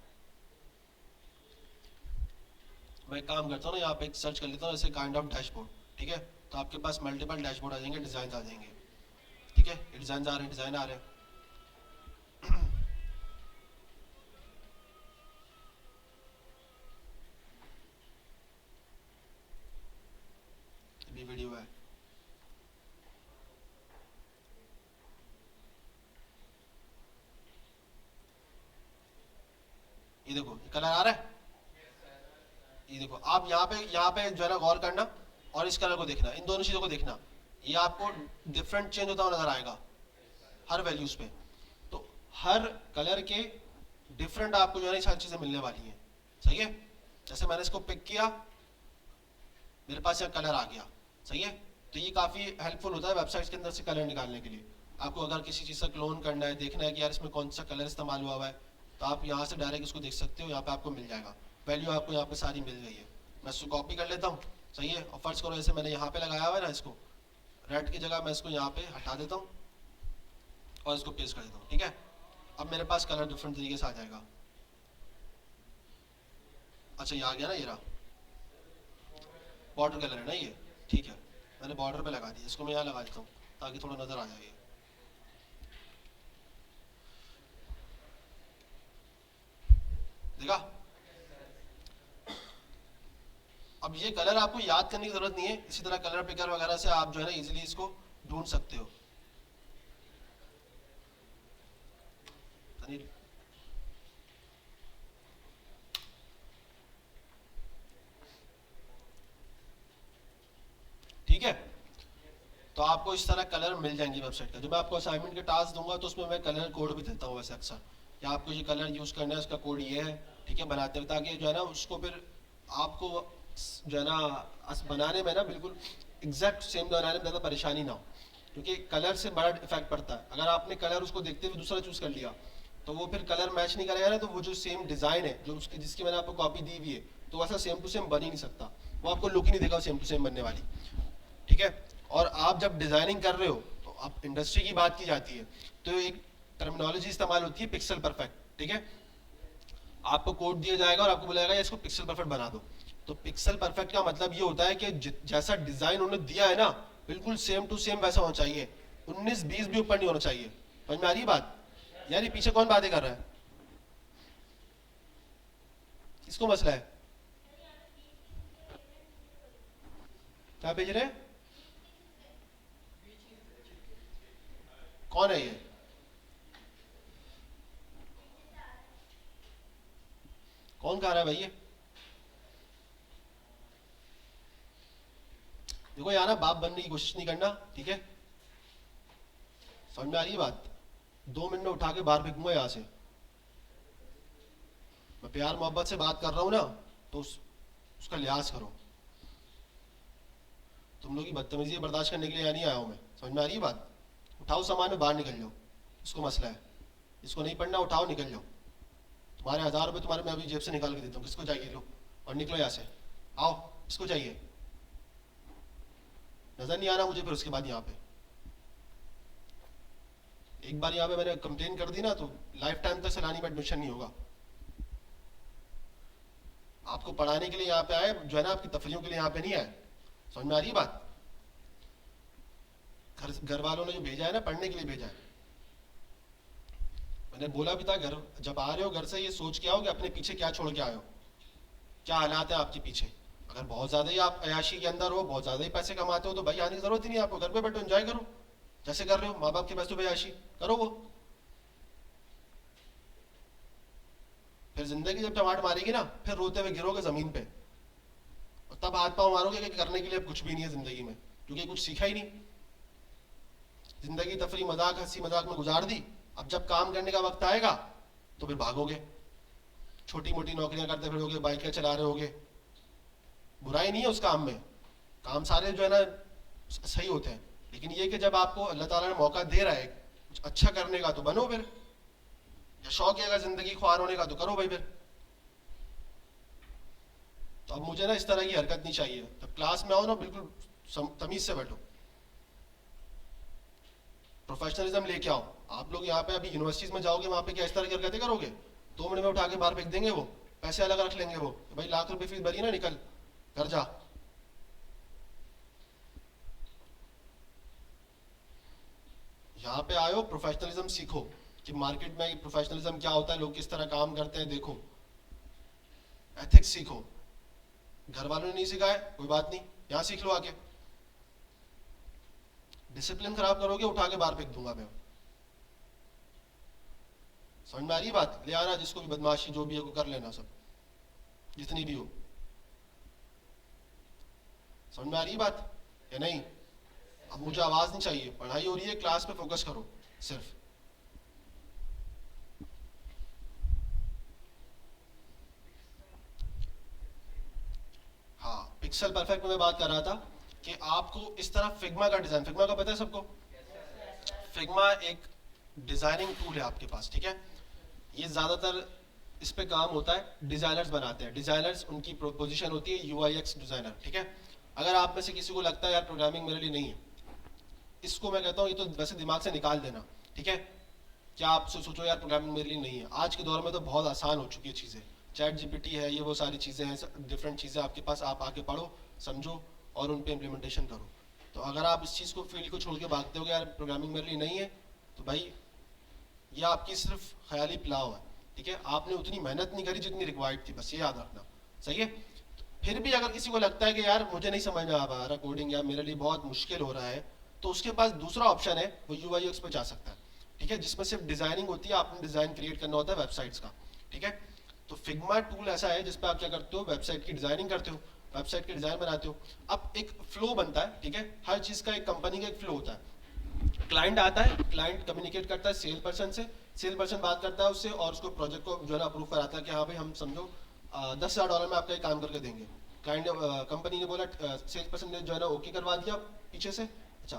मैं एक काम करता हूँ ना, यहाँ पे सर्च कर लेता हूँ ऐसे काइंड ऑफ डैशबोर्ड, ठीक है। तो आपके पास मल्टीपल डैशबोर्ड आ जाएंगे, डिजाइन आ जाएंगे, ठीक है। डिजाइन आ रहे हैं, डिजाइन आ रहे हैं। भी वीडियो है, ये देखो कलर आ रहा है, ये देखो। आप यहाँ पे जो है ना गौर करना और इस कलर को देखना, इन दोनों चीजों को देखना, ये आपको डिफरेंट चेंज होता हुआ नजर आएगा हर वैल्यूज पे। तो हर कलर के डिफरेंट आपको जो है ना सारी चीजें मिलने वाली हैं, सही है। जैसे मैंने इसको पिक किया, मेरे पास यहाँ कलर आ गया, सही है। तो ये काफी हेल्पफुल होता है वेबसाइट्स के अंदर से कलर निकालने के लिए। आपको अगर किसी चीज का क्लोन करना है, देखना है कि यार इसमें कौन सा कलर इस्तेमाल हुआ है, तो आप यहाँ से डायरेक्ट इसको देख सकते हो, यहाँ पे आपको मिल जाएगा। वैल्यू आपको यहाँ पे सारी मिल गई है। मैं इसको कॉपी कर लेता हूँ, सही है। और फर्ज करो जैसे मैंने यहाँ पे लगाया हुआ है ना, इसको रेड की जगह मैं इसको यहाँ पे हटा देता हूँ और इसको पेस्ट कर देता हूँ, ठीक है। अब मेरे पास कलर डिफरेंट तरीके से आ जाएगा। अच्छा, ये आ गया ना, ये रहा बॉर्डर कलर है ना ये, ठीक है। मैंने बॉर्डर पे लगा दिया, इसको मैं यहाँ लगा देता हूँ ताकि थोड़ा नजर आ जाए। देखा, अब ये कलर आपको याद करने की जरूरत नहीं है, इसी तरह कलर पिकर वगैरह से आप जो है ना इजीली इसको ढूंढ सकते हो। ठीक है, तो आपको इस तरह कलर मिल जाएंगे वेबसाइट का। जब मैं आपको असाइनमेंट के टास्क दूंगा तो उसमें मैं कलर कोड भी देता हूँ वैसे अक्सर, या आपको ये कलर यूज करना है, उसका कोड ये है, ठीक है, बनाते हुए, ताकि जो है ना उसको फिर आपको जो है ना बनाने में ना बिल्कुल एग्जैक्ट सेम बनाने में ज़्यादा परेशानी ना हो, क्योंकि कलर से बड़ा इफेक्ट पड़ता है। अगर आपने कलर उसको देखते हुए दूसरा चूज कर लिया तो वो फिर कलर मैच नहीं करेगा ना, तो वो जो सेम डिजाइन है जो उसकी जिसकी मैंने आपको कॉपी दी हुई है, तो वैसा सेम टू सेम बन ही नहीं सकता, वो आपको लुक ही नहीं देगा सेम टू सेम बनने वाली, ठीक है। और आप जब डिजाइनिंग कर रहे हो तो आप इंडस्ट्री की बात की जाती है तो एक टर्मिनोलॉजी इस्तेमाल होती है पिक्सल परफेक्ट, ठीक है। आपको कोड दिया जाएगा और आपको बोला जाएगा इसको पिक्सल परफेक्ट बना दो। तो पिक्सल परफेक्ट का मतलब ये होता है कि जैसा डिजाइन उन्होंने दिया है ना बिल्कुल सेम टू सेम वैसा होना चाहिए, 19-20 भी ऊपर नहीं होना चाहिए। समझ में आ रही बात? यार ये पीछे कौन बातें कर रहा है, किसको मसला है, क्या भेज रहे हैं, कौन है ये? कौन खा रहा है भाई ये? देखो यार ना बाप बनने की कोशिश नहीं करना, ठीक है। समझ में आ रही है बात? 2 मिनट में उठा के बाहर फेंकूंगा यहाँ से। मैं प्यार मोहब्बत से बात कर रहा हूँ ना, तो उसका लिहाज करो। तुम लोग की बदतमीजी बर्दाश्त करने के लिए यहाँ नहीं आया हूँ मैं। समझ में आ रही है बात? उठाओ सामान में बाहर निकल जाओ, इसको मसला है, इसको नहीं पढ़ना, उठाओ निकल जाओ। तुम्हारे 1000 रुपये तुम्हारे मैं अभी जेब से निकाल के देता हूँ, किसको चाहिए लो और निकलो यहाँ से, आओ, इसको चाहिए। नजर नहीं आ रहा मुझे फिर उसके बाद यहाँ पे एक बार यहाँ पे मैंने कंप्लेन कर दी ना तो लाइफ टाइम तक सैलानी में एडमिशन नहीं होगा। आपको पढ़ाने के लिए यहाँ पे आए, जो है ना आपकी तफरीयों के लिए यहाँ पे नहीं आए। समझ में आ रही है बात? घर वालों ने जो भेजा है ना पढ़ने के लिए भेजा है, मैंने बोला भी था, घर जब आ रहे हो घर से ये सोच के आओ कि अपने पीछे क्या छोड़ के आए हो, क्या हालात है आपके पीछे। अगर बहुत ज़्यादा ही आप अयाशी के अंदर हो, बहुत ज़्यादा ही पैसे कमाते हो, तो भाई आने की ज़रूरत ही नहीं है आपको, घर पे बैठो एंजॉय करो जैसे कर रहे हो, माँ बाप के पैसों पे अयाशी करो वो। फिर जिंदगी जब चमाट मारेगी ना, फिर रोते हुए गिरोगे ज़मीन पे, और तब हाथ पाँव मारोगे कि करने के लिए अब कुछ भी नहीं है ज़िंदगी में, क्योंकि कुछ सीखा ही नहीं। जिंदगी तफरी मजाक हंसी मजाक में गुजार दी, अब जब काम करने का वक्त आएगा तो फिर भागोगे, छोटी मोटी नौकरियां करते फिरोगे, बाइकें चला रहे होगे। बुराई नहीं है उस काम में, काम सारे जो है ना सही होते हैं, लेकिन ये कि जब आपको अल्लाह ताला ने मौका दे रहा है कुछ अच्छा करने का तो बनो फिर, या शौक है अगर जिंदगी ख्वार होने का तो करो भाई फिर। तो अब मुझे ना इस तरह की हरकत नहीं चाहिए, जब क्लास में आओ ना बिल्कुल तमीज से बैठो, प्रोफेशनलिज्म लेके आओ। आप लोग यहाँ पे अभी यूनिवर्सिटीज में जाओगे, वहां पे क्या इस तरह की हरकतें करोगे? 2 मिनट में उठा के बाहर फेंक देंगे, वो पैसे अलग रख लेंगे, वो भाई लाख रुपए फीस भरी ना, निकल घर जा। यहाँ पे आयो, प्रोफेशनलिज्म सीखो कि मार्केट में प्रोफेशनलिज्म क्या होता है, लोग किस तरह काम करते हैं, देखो एथिक्स सीखो। घर वालों ने नहीं सिखाया कोई बात नहीं, यहाँ सीख लो आके। डिसिप्लिन खराब करोगे उठा के बाहर फेंक दूंगा मैं। समझ में आ रही बात? ले आना जिसको भी बदमाशी जो भी है को कर लेना, सब जितनी भी हो। समझ में आ रही बात या नहीं? अब मुझे आवाज नहीं चाहिए, पढ़ाई हो रही है, क्लास पे फोकस करो सिर्फ। हाँ, पिक्सल परफेक्ट में मैं बात कर रहा था कि आपको इस तरह फिग्मा का डिजाइन, फिग्मा का पता है सबको? फिग्मा एक डिजाइनिंग टूल है आपके पास, ठीक है? ये ज्यादातर इस पे काम होता है, डिजाइनर्स बनाते हैं, डिजाइनर्स उनकी पोजीशन होती है यूआईएक्स डिजाइनर, ठीक है? अगर आप में से किसी को लगता है यार प्रोग्रामिंग मेरे लिए नहीं है, इसको मैं कहता हूँ ये तो वैसे दिमाग से निकाल देना, ठीक है? क्या आप सोचो यार प्रोग्रामिंग मेरे लिए नहीं है? आज के दौर में तो बहुत आसान हो चुकी है चीज़ें, चैट जीपीटी है, ये वो सारी चीज़ें हैं, डिफरेंट चीज़ें आपके पास, आप आके पढ़ो समझो और उन पे इम्प्लीमेंटेशन करो। तो अगर आप इस चीज़ को फील्ड को छोड़ के भागते हो यार प्रोग्रामिंग मेरे लिए नहीं है, तो भाई ये आपकी सिर्फ ख्याली पुलाव है, ठीक है? आपने उतनी मेहनत नहीं करी जितनी रिक्वायर्ड थी, बस ये याद रखना, सही है? फिर भी अगर किसी को लगता है कि यार मुझे नहीं समझ में आ रहा कोडिंग, या मेरे लिए बहुत मुश्किल हो रहा है, तो उसके पास दूसरा ऑप्शन है, वो यूआईयूएक्स पे जा सकता है, ठीक है? जिसमें सिर्फ डिजाइनिंग होती है, आपने डिजाइन क्रिएट करना होता है वेबसाइट्स का, ठीक है? तो फिग्मा टूल ऐसा है जिसपे आप क्या करते हो, वेबसाइट की डिजाइनिंग करते हो, वेबसाइट के डिजाइन बनाते हो। अब एक फ्लो बनता है, ठीक है? हर चीज का एक कंपनी का एक फ्लो होता है। क्लाइंट आता है, क्लाइंट कम्युनिकेट करता है सेल पर्सन से, सेल पर्सन बात करता है उससे और उसको प्रोजेक्ट को जो है ना अप्रूव कराता है कि हाँ भाई हम समझो $10,000 में आपका ये काम करके देंगे। क्लाइंट कंपनी ने बोला, सेल्स पर्सन ने जो है ना ओके करवा दिया पीछे से। अच्छा,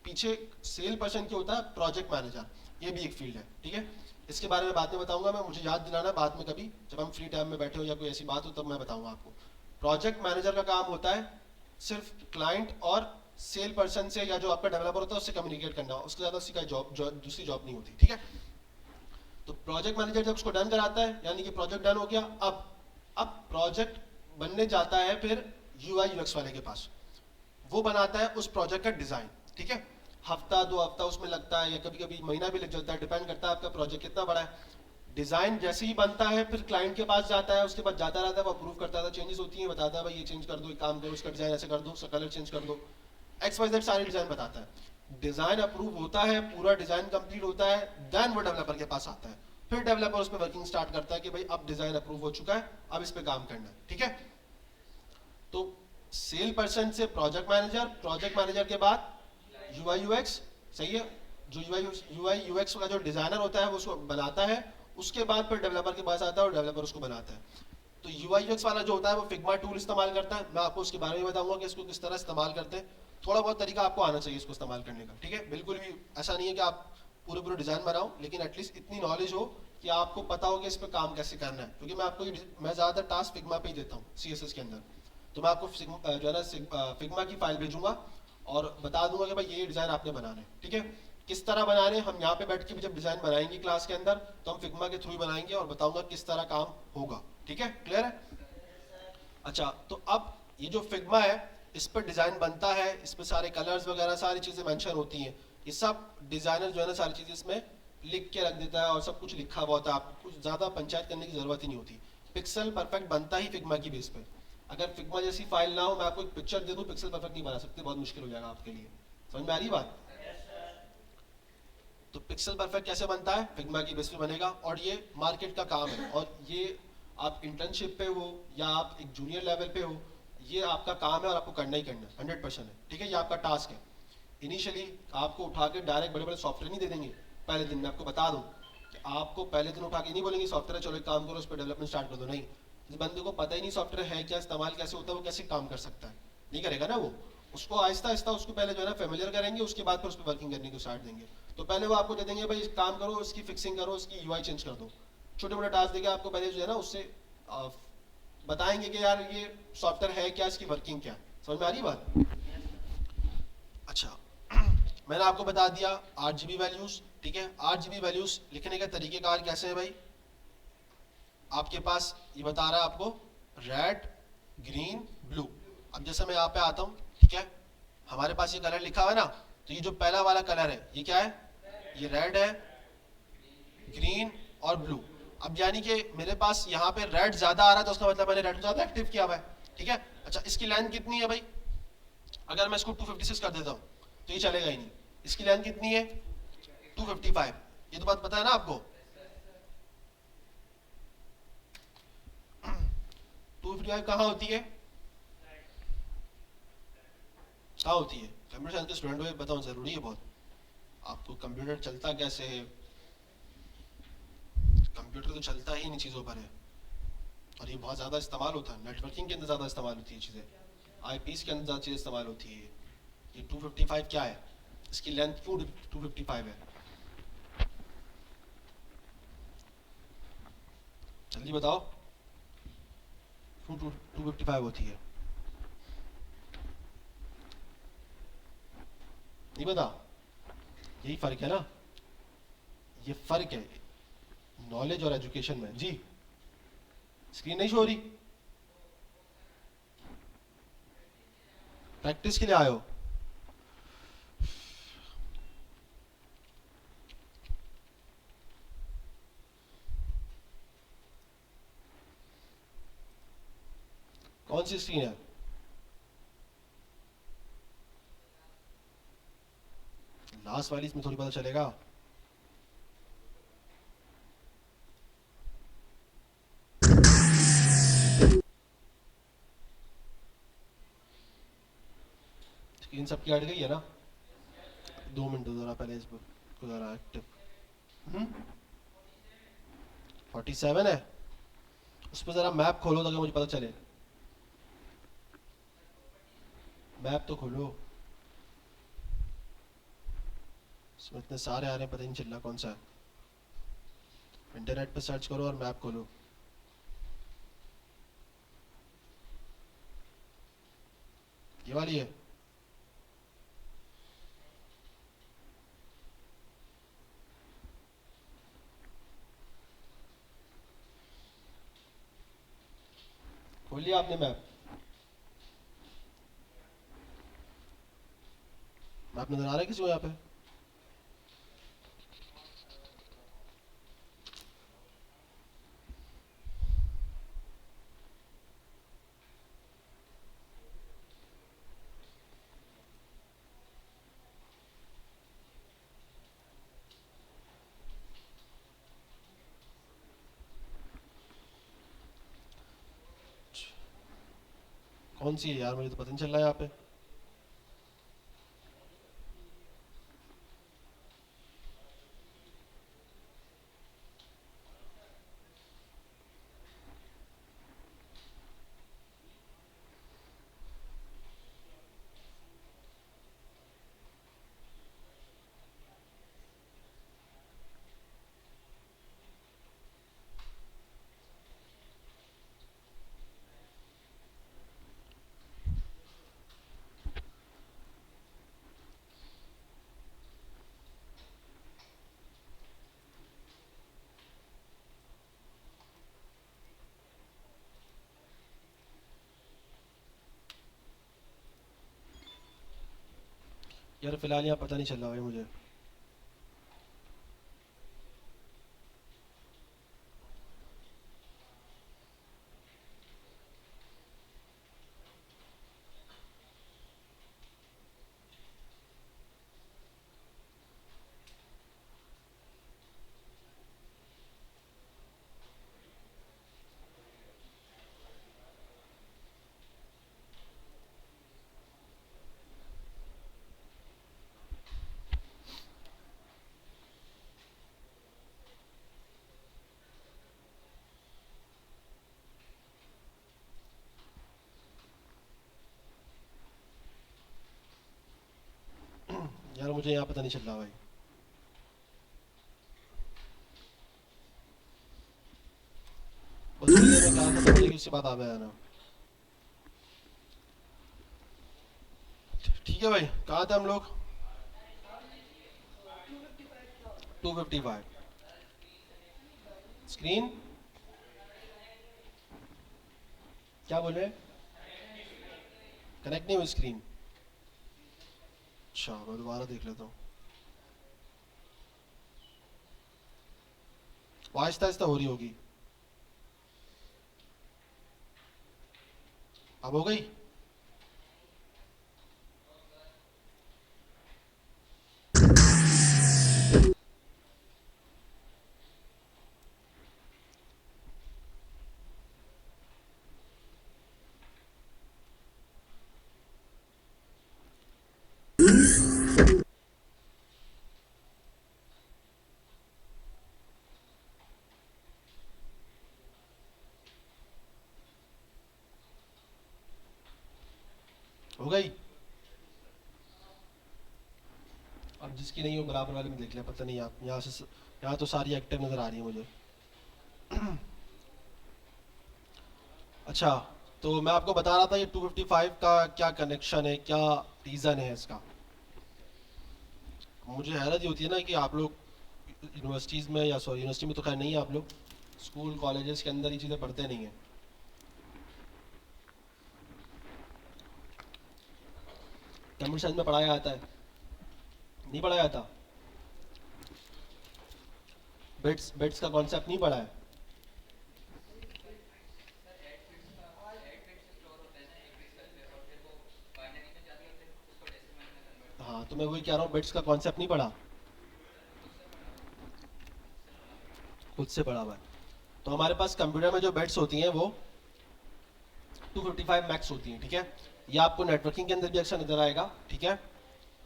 पीछे सेल पर्सन की होता है प्रोजेक्ट मैनेजर, ये भी एक फील्ड है, ठीक है? इसके बारे में बाद में बताऊंगा मैं, मुझे याद दिलाना बाद में कभी जब हम फ्री टाइम में बैठे हो या कोई ऐसी बात हो तब मैं बताऊंगा आपको। प्रोजेक्ट मैनेजर का काम होता है सिर्फ क्लाइंट और सेल पर्सन से, या जो आपका डेवलपर होता है उससे कम्युनिकेट करना, उसके ज्यादा उसकी दूसरी जॉब नहीं होती, ठीक है? तो प्रोजेक्ट मैनेजर जब उसको डन कराता है, यानी कि प्रोजेक्ट डन हो गया, अब प्रोजेक्ट बनने जाता है फिर यूआई यूएक्स वाले के पास, वो बनाता है उस प्रोजेक्ट का डिजाइन, ठीक है? हफ्ता 2 हफ्ता उसमें लगता है, या कभी कभी महीना भी लग जाता है, डिपेंड करता है आपका प्रोजेक्ट कितना बड़ा है। डिजाइन जैसे ही बनता है फिर क्लाइंट के पास जाता है, उसके बाद जाता रहता है, वो अप्रूव करता है, चेंजेस होती हैं बताता है भाई ये चेंज कर दो, एक काम करो, उसका डिजाइन ऐसे कर दो, उसका कलर चेंज कर दो, XYZ सारी डिजाइन बताता है। डिजाइन अप्रूव होता है, पूरा डिजाइन कंप्लीट होता है, देन वो डेवलपर के पास आता है, फिर डेवलपर उस पर वर्किंग स्टार्ट करता है कि भाई अब डिजाइन अप्रूव हो चुका है, अब इस पे काम करना है, ठीक है? तो सेल पर्सन से प्रोजेक्ट मैनेजर, प्रोजेक्ट मैनेजर के बाद यूआई यूएक्स, सही है? जो यूआई यूएक्स का जो डिजाइनर होता है वो उसको बनाता है, उसके बाद फिर डेवलपर के पास आता है और डेवलपर उसको बनाता है। तो यूआई यूएक्स वाला जो होता है वो फिग्मा टूल इस्तेमाल करता है, मैं आपको उसके बारे में बताऊंगा कि इसको किस तरह इस्तेमाल करते हैं। थोड़ा बहुत तरीका आपको आना चाहिए इसको इस्तेमाल करने का, ठीक है? बिल्कुल भी ऐसा नहीं है कि आप पूरे पूरे डिजाइन बनाओ, लेकिन एटलीस्ट इतनी नॉलेज हो कि आपको पता हो कि इस पर काम कैसे करना है, क्योंकि मैं आपको मैं ज्यादातर टास्क फिग्मा पे ही देता हूँ सीएसएस के अंदर। तो मैं आपको जो है ना फिग्मा की फाइल भेजूंगा और बता दूंगा कि भाई ये डिजाइन आपने बनाना है, ठीक है? किस तरह बनाने, हम यहाँ पे बैठ के भी जब डिजाइन बनाएंगे क्लास के अंदर तो हम फिग्मा के थ्रू बनाएंगे और बताऊंगा किस तरह काम होगा, ठीक है? क्लियर है? अच्छा, तो अब ये जो फिग्मा है इस पर डिजाइन बनता है, इस पर सारे कलर्स वगैरह सारी चीजें मेंशन होती हैं, ये सब डिजाइनर जो है ना सारी चीजें इसमें लिख के रख देता है और सब कुछ लिखा हुआ होता है, आपको कुछ ज़्यादा पंचायत करने की ज़रूरत ही नहीं होती। पिक्सल परफेक्ट बनता ही फिग्मा की बेस पे। अगर फिग्मा जैसी फाइल ना हो, मैं आपको एक पिक्चर दे दूँ, पिक्सल परफेक्ट नहीं बना सकते, बहुत मुश्किल हो जाएगा आपके लिए। समझ में आ रही बात? तो पिक्सल परफेक्ट कैसे बनता है? फिग्मा की बेस पे बनेगा, और ये मार्केट का काम है, और ये आप इंटर्नशिप पे हो या आप एक जूनियर लेवल पे हो, ये आपका काम है और आपको करना ही करना है, 100% है, ठीक है? ये आपका टास्क है। इनिशियली आपको उठा के डायरेक्ट बड़े बड़े सॉफ्टवेयर नहीं दे देंगे पहले दिन में, आपको बता दूं कि आपको पहले दिन उठा के नहीं बोलेंगे सॉफ्टवेयर चलो एक काम करो, उस पर डेवलपमेंट स्टार्ट कर दो, नहीं। जिस बंदे को पता ही नहीं सॉफ्टवेयर है क्या, इस्तेमाल कैसे होता है, वो कैसे काम कर सकता है? नहीं करेगा ना वो। उसको आहिस्ता आहिस्ता उसको पहले जो है ना फेमिलियर करेंगे, उसके बाद फिर उस पर वर्किंग करने को स्टार्ट देंगे। तो पहले वो आपको दे देंगे भाई काम करो, इसकी फिक्सिंग करो, इसकी यूआई चेंज कर दो, छोटे मोटे टास्क देके आपको पहले जो है ना उससे बताएंगे कि यार ये सॉफ्टवेयर है क्या, इसकी वर्किंग क्या। समझ में आ रही बात? अच्छा, मैंने आपको बता दिया 8 GB वैल्यूज, ठीक है? 8 GB वैल्यूज लिखने का तरीकेकार कैसे है भाई? आपके पास ये बता रहा है आपको रेड, ग्रीन, ब्लू। अब जैसे मैं यहाँ पे आता हूँ, ठीक है, हमारे पास ये कलर लिखा हुआ है ना, तो ये जो पहला वाला कलर है ये क्या है? ये रेड है, ग्रीन और ब्लू। अब यानी कि मेरे पास यहाँ पे रेड ज्यादा आ रहा है, तो उसका मतलब मैंने रेड को ज्यादा एक्टिव किया हुआ है, ठीक है? अच्छा, इसकी लेंथ कितनी है भाई? अगर मैं इसको 256 कर देता हूँ तो ये चलेगा ही नहीं। इसकी लेंथ कितनी है? 255। ये तो बात पता है ना आपको? 255 कहाँ होती है? कहाँ होती है? कंप्यूटर साइंस के स्टूडेंट को बताओ, जरूरी है बहुत। आपको कंप्यूटर चलता कैसे है? कंप्यूटर तो चलता ही इन चीज़ों पर है, और ये बहुत ज़्यादा इस्तेमाल होता है, नेटवर्किंग के अंदर ज़्यादा इस्तेमाल होती है चीज़ें, आईपीस के अंदर ज़्यादा चीज़ें इस्तेमाल होती है। ये 255 क्या है? इसकी लेंथ क्यों 255 है? जल्दी बताओ, क्यों 255 होती है? नहीं पता? यही फ़र्क है ना, ये फ़र्क है नॉलेज और एजुकेशन में। जी, स्क्रीन नहीं शो हो रही? प्रैक्टिस के लिए आए हो? कौन सी स्क्रीन है? लास्ट वाली, इसमें थोड़ी पता चलेगा। स्क्रीन सबकी हट गई है ना? 2 मिनट दो जरा, पहले इस को जरा एक्टिव। 47 है? उस पर जरा मैप खोलो ताकि मुझे पता चले। मैप तो खोलो, इसमें इतने सारे आ रहे हैं, पता ही नहीं चल रहा कौन सा है। इंटरनेट पे सर्च करो और मैप खोलो। ये वाली है? खोल लिया आपने मैप? मैप नजर आ रहा है किसी को यहाँ पे? कौन सी है यार, मुझे तो पता नहीं चल रहा है यहाँ पे। यार फिलहाल यहाँ पता नहीं चल रहा भाई मुझे। मुझे यहाँ पता नहीं चल रहा भाई। बस मैं कहा था मुझे उसके बाद आ गया ना। ठीक है भाई, कहाँ थे हम लोग? 255 स्क्रीन। क्या बोल रहे हैं? कनेक्ट नहीं हुई स्क्रीन। अच्छा मैं दोबारा देख लेता हूँ। आहिस्ता आहिस्ता हो रही होगी। अब हो गई? हो गई? अब जिसकी नहीं हो बराबर वाले में देख लिया, पता नहीं आप यहाँ से, यहाँ तो सारी एक्टिव नजर आ रही है मुझे। अच्छा, तो मैं आपको बता रहा था ये 255 का क्या कनेक्शन है, क्या रीज़न है इसका। मुझे हैरत ही होती है ना कि आप लोग यूनिवर्सिटीज़ में, या सॉरी यूनिवर्सिटी में तो खैर नहीं है, आप लोग स्कूल कॉलेजेस के अंदर ये चीज़ें पढ़ते नहीं हैं। कंप्यूटर साइंस में पढ़ाया जाता है? नहीं पढ़ाया जाता? बिट्स बिट्स का कॉन्सेप्ट नहीं पढ़ा है? हाँ, तो मैं वही कह रहा हूँ, बिट्स का कॉन्सेप्ट नहीं पढ़ा, खुद से पढ़ा हुआ है। तो हमारे पास कंप्यूटर में जो बिट्स होती हैं वो 255 मैक्स होती हैं, ठीक है। ये आपको नेटवर्किंग के अंदर भी अक्सर नजर आएगा, ठीक है।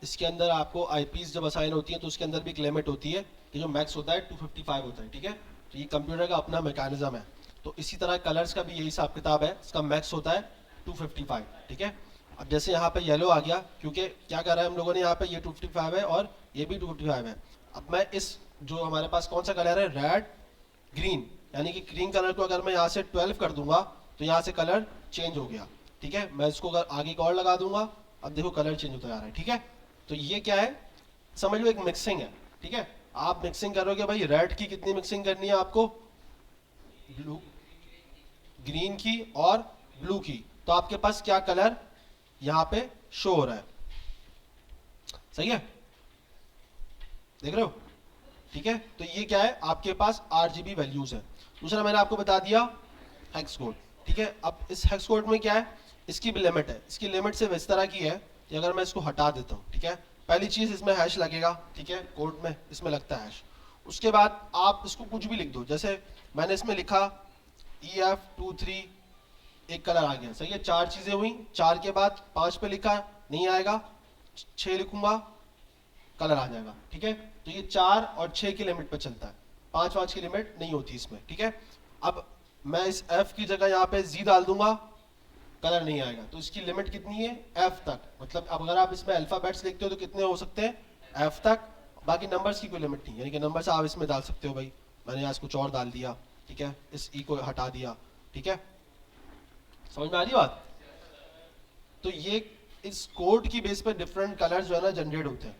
इसके अंदर आपको आईपीस जब असाइन होती है तो उसके अंदर भी एक लिमिट होती है कि जो मैक्स होता है 255 होता है, ठीक है। तो ये कंप्यूटर का अपना मैकेनिज्म है। तो इसी तरह कलर्स का भी यही हिसाब किताब है, इसका मैक्स होता है 255, ठीक है। अब जैसे यहाँ पे येलो आ गया, क्योंकि क्या कर रहा है हम लोगों ने यहाँ पे, ये 255 है और ये भी 255 है। अब मैं इस, जो हमारे पास कौन सा कलर है, रेड ग्रीन, यानी कि ग्रीन कलर को अगर मैं यहाँ से 12 कर दूंगा तो यहाँ से कलर चेंज हो गया, ठीक है। मैं इसको अगर आगे एक और लगा दूंगा, अब देखो कलर चेंज होता जा रहा है, ठीक है। तो ये क्या है, समझ लो एक मिक्सिंग है, ठीक है। आप मिक्सिंग करोगे भाई, रेड की कितनी मिक्सिंग करनी है आपको, ब्लू, ग्रीन की और ब्लू की, तो आपके पास क्या कलर यहाँ पे शो हो रहा है, सही है, देख रहे हो, ठीक है। तो ये क्या है, आपके पास आरजीबी वैल्यूज है। दूसरा मैंने आपको बता दिया हेक्स कोड, ठीक है। अब इस हेक्स कोड में क्या है, इसकी भी लिमिट है। इसकी लिमिट सिर्फ इस तरह की है कि अगर मैं इसको हटा देता हूँ, ठीक है, पहली चीज इसमें हैश लगेगा, ठीक है, कोड में इसमें लगता है हैश। उसके बाद आप इसको कुछ भी लिख दो, जैसे मैंने इसमें लिखा EF23, एक कलर आ गया, सही है, चार चीजें हुई। चार के बाद पांच पे लिखा, नहीं आएगा, छह लिखूंगा, कलर आ जाएगा, ठीक है। तो ये 4 और 6 की लिमिट पे चलता है, 5 की लिमिट नहीं होती इसमें, ठीक है। अब मैं इस F की जगह यहाँ पे Z डाल दूंगा, कलर नहीं आएगा। तो इसकी लिमिट कितनी है, F तक। मतलब अब अगर आप इसमें अल्फाबेट्स लिखते हो तो कितने हो सकते हैं, F तक। बाकी नंबर्स की कोई लिमिट नहीं, यानी कि नंबर्स आप इसमें डाल सकते हो भाई, मैंने यहाँ कुछ और डाल दिया, ठीक है, इस E को हटा दिया, ठीक है। समझ में आ रही बात? तो ये इस कोड की बेस पे डिफरेंट कलर्स जो है ना जनरेट होते हैं,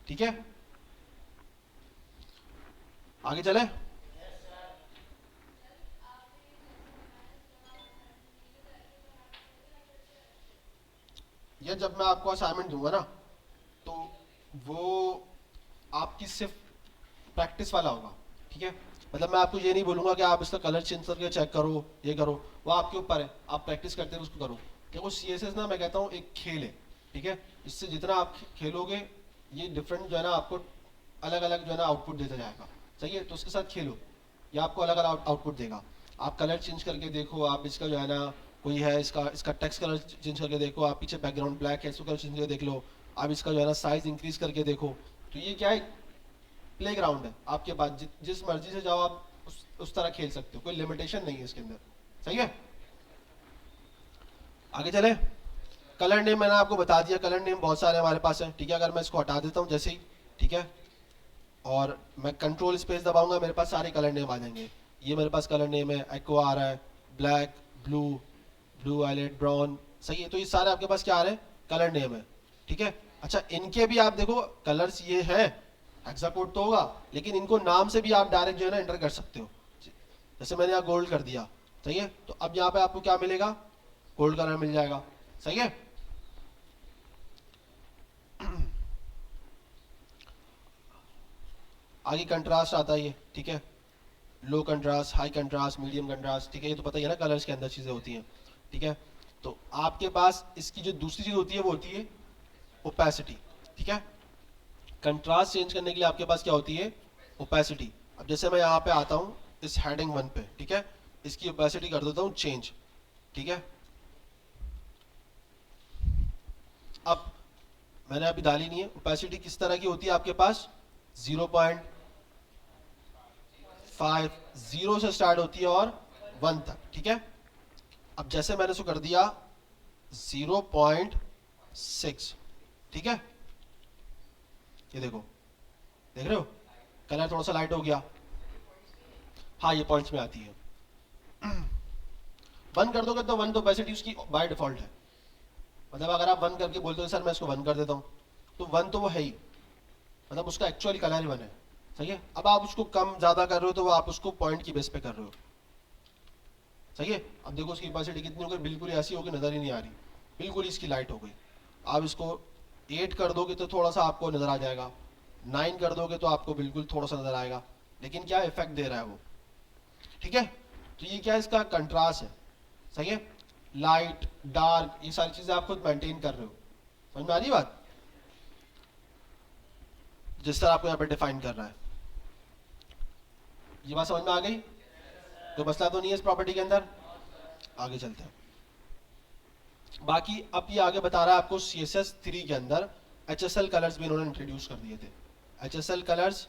ठीक है। आगे चले। ये जब मैं आपको असाइनमेंट दूंगा ना, तो वो आपकी सिर्फ प्रैक्टिस वाला होगा, ठीक है। मतलब मैं आपको ये नहीं बोलूंगा कि आप इसका कलर चेंज करके चेक करो, ये करो, वो आपके ऊपर है, आप प्रैक्टिस करते हुए उसको करो। देखो CSS ना, मैं कहता हूँ एक खेल है, ठीक है। इससे जितना आप खेलोगे, ये डिफरेंट जो है ना आपको अलग अलग जो है ना आउटपुट देता जाएगा, सही है। तो उसके साथ खेलो, ये आपको अलग अलग आउटपुट देगा। आप कलर चेंज करके देखो, आप इसका जो है ना, कोई है इसका इसका टेक्स्ट कलर चेंज करके देखो, आप पीछे बैकग्राउंड ब्लैक है, इसको कलर चेंज करके देख लो, आप इसका जो है ना साइज इंक्रीज करके देखो। तो ये क्या है, प्ले ग्राउंड है आपके पास, जिस मर्जी से जाओ आप उस तरह खेल सकते हो, कोई लिमिटेशन नहीं है इसके अंदर, सही है। आगे चले। कलर नेम मैंने आपको बता दिया, कलर नेम बहुत सारे हमारे पास है, ठीक है। अगर मैं इसको हटा देता हूँ जैसे ही, ठीक है, और मैं कंट्रोल स्पेस दबाऊंगा, मेरे पास सारे कलर नेम आ जाएंगे। ये मेरे पास कलर नेम है, एक्वा आ रहा है, black, blue, blue violet, brown, सही है। तो ये सारे आपके पास क्या आ रहे हैं, कलर नेम है, ठीक है। अच्छा, इनके भी आप देखो कलर्स ये है, हेक्सा कोड तो होगा, लेकिन इनको नाम से भी आप डायरेक्ट जो है ना एंटर कर सकते हो। जैसे मैंने यहाँ गोल्ड कर दिया, सही है, तो अब यहाँ पे आपको क्या मिलेगा, गोल्ड कलर मिल जाएगा, सही है। आगे कंट्रास्ट आता है ये, ठीक है, low contrast, high contrast, medium contrast, ठीक है। ये तो पता ही है ना कलर्स के अंदर चीजें होती हैं, ठीक है। तो आपके पास इसकी जो दूसरी चीज होती है वो होती है ओपेसिटी, ठीक है। कंट्रास्ट चेंज करने के लिए आपके पास क्या होती है, ओपेसिटी। अब जैसे मैं यहाँ पे आता हूँ इस हेडिंग 1 पे, ठीक है, इसकी ओपेसिटी कर देता हूँ चेंज, ठीक है। अब मैंने अभी डाली नहीं है, ओपेसिटी किस तरह की होती है आपके पास, 0.5, 0 से स्टार्ट होती है और 1 तक, ठीक है। अब जैसे मैंने इसको कर दिया 0.6, ठीक है, ये देखो, देख रहे हो कलर थोड़ा सा लाइट हो गया। हाँ, ये पॉइंट्स में आती है। बंद कर दोगे तो 1 तो ओपेसिटी उसकी बाय डिफॉल्ट है, मतलब अगर आप 1 करके बोलते हो सर मैं इसको 1 कर देता हूँ, तो 1 तो वो है ही, मतलब उसका एक्चुअली कलर ही 1 है, सही है। अब आप उसको कम ज्यादा कर रहे हो तो वो आप उसको पॉइंट की बेस पे कर रहे हो, सही है। अब देखो उसकी ओपेसिटी कितनी हो गई, बिल्कुल ऐसी हो गई, नजर ही नहीं आ रही, बिल्कुल ही इसकी लाइट हो गई। आप इसको 8 कर दोगे तो थोड़ा सा आपको नजर आ जाएगा, 9 कर दोगे तो आपको बिल्कुल थोड़ा सा नजर आएगा, लेकिन क्या इफेक्ट दे रहा है वो, ठीक है। तो ये क्या है, इसका कंट्रास्ट है, सही है। लाइट, डार्क, ये सारी चीजें आप खुद मेंटेन कर रहे हो, समझ में आ रही बात, जिस तरह आपको यहाँ पे डिफाइन कर रहा है। ये बात समझ में आ गई, तो मसला तो नहीं है इस प्रॉपर्टी के अंदर। आगे चलते हैं। बाकी अब ये आगे बता रहा है आपको CSS 3 के अंदर HSL कलर्स भी इन्होंने इंट्रोड्यूस कर दिए थे। HSL कलर्स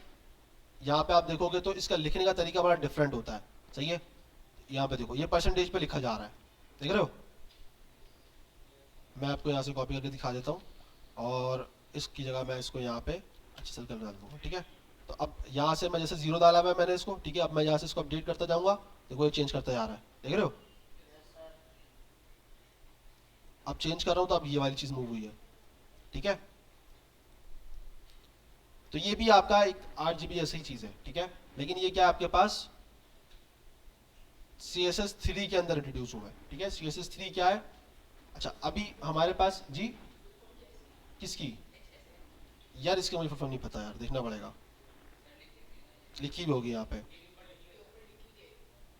यहाँ पे आप देखोगे तो इसका लिखने का तरीका बड़ा डिफरेंट होता है, सही है। यहाँ पे देखो, ये परसेंटेज पे लिखा जा रहा है, देख रहे हो। मैं आपको यहाँ से कॉपी करके दिखा देता हूँ, और इसकी जगह मैं इसको यहाँ पे HSL कलर डाल दूंगा, ठीक है। तो अब यहाँ से मैं जैसे 0 डाला हुआ है मैंने इसको, ठीक है। अब मैं यहाँ से इसको अपडेट करता जाऊंगा, देखो ये चेंज करता जा रहा है, देख रहे हो। अब चेंज कर रहा हूँ तो अब ये वाली चीज मूव हुई है, ठीक है। तो ये भी आपका एक 8 GB ऐसी ही चीज है, ठीक है। लेकिन ये क्या आपके पास CSS 3 के अंदर इंट्रोड्यूस हुआ है, ठीक है। CSS 3 क्या है, अच्छा अभी हमारे पास जी, किसकी, यार इसका मुझे फुल नहीं पता यार, देखना पड़ेगा। लिखी भी होगी यहाँ पे,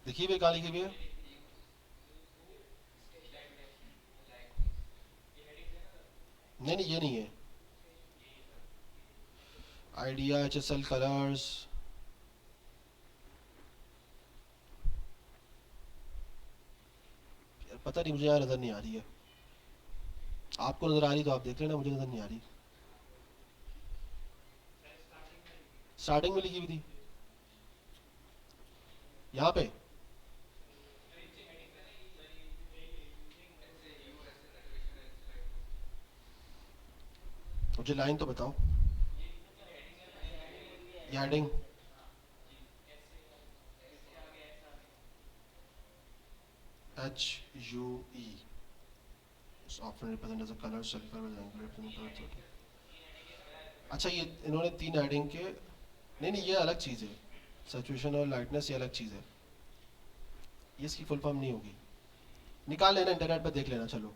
लिखी हुई कहाँ लिखी हुई है, नहीं नहीं ये नहीं है। आइडिया, HSL कलर्स, पता नहीं मुझे यहाँ नजर नहीं आ रही है। आपको नजर आ रही तो आप देख लेना, मुझे नजर नहीं आ रही। स्टार्टिंग में लिखी हुई थी यहाँ पे, मुझे लाइन तो बताओ। ये heading, HUE often represent as a color sulfur with angular representation। अच्छा, ये इन्होंने 3 हेडिंग के, नहीं नहीं ये अलग चीज है, सैचुरेशन और लाइटनेस ये अलग चीज है, ये इसकी फुल फॉर्म नहीं होगी, निकाल लेना इंटरनेट पर देख लेना। चलो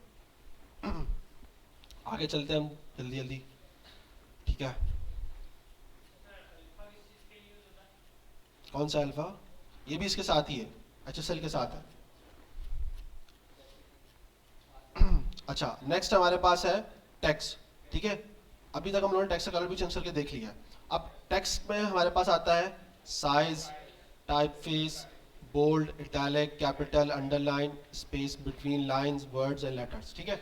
आगे चलते हैं हम जल्दी जल्दी, ठीक है। कौन सा अल्फा, ये भी इसके साथ ही है, HSL के साथ है। अच्छा, नेक्स्ट हमारे पास है टेक्स्ट, ठीक है। अभी तक हम लोगों ने टेक्स्ट का कलर भी चेंज करके देख लिया। अब टेक्स्ट में हमारे पास आता है size, typeface, bold, italic, capital, underline, space between lines, words and letters, ठीक है।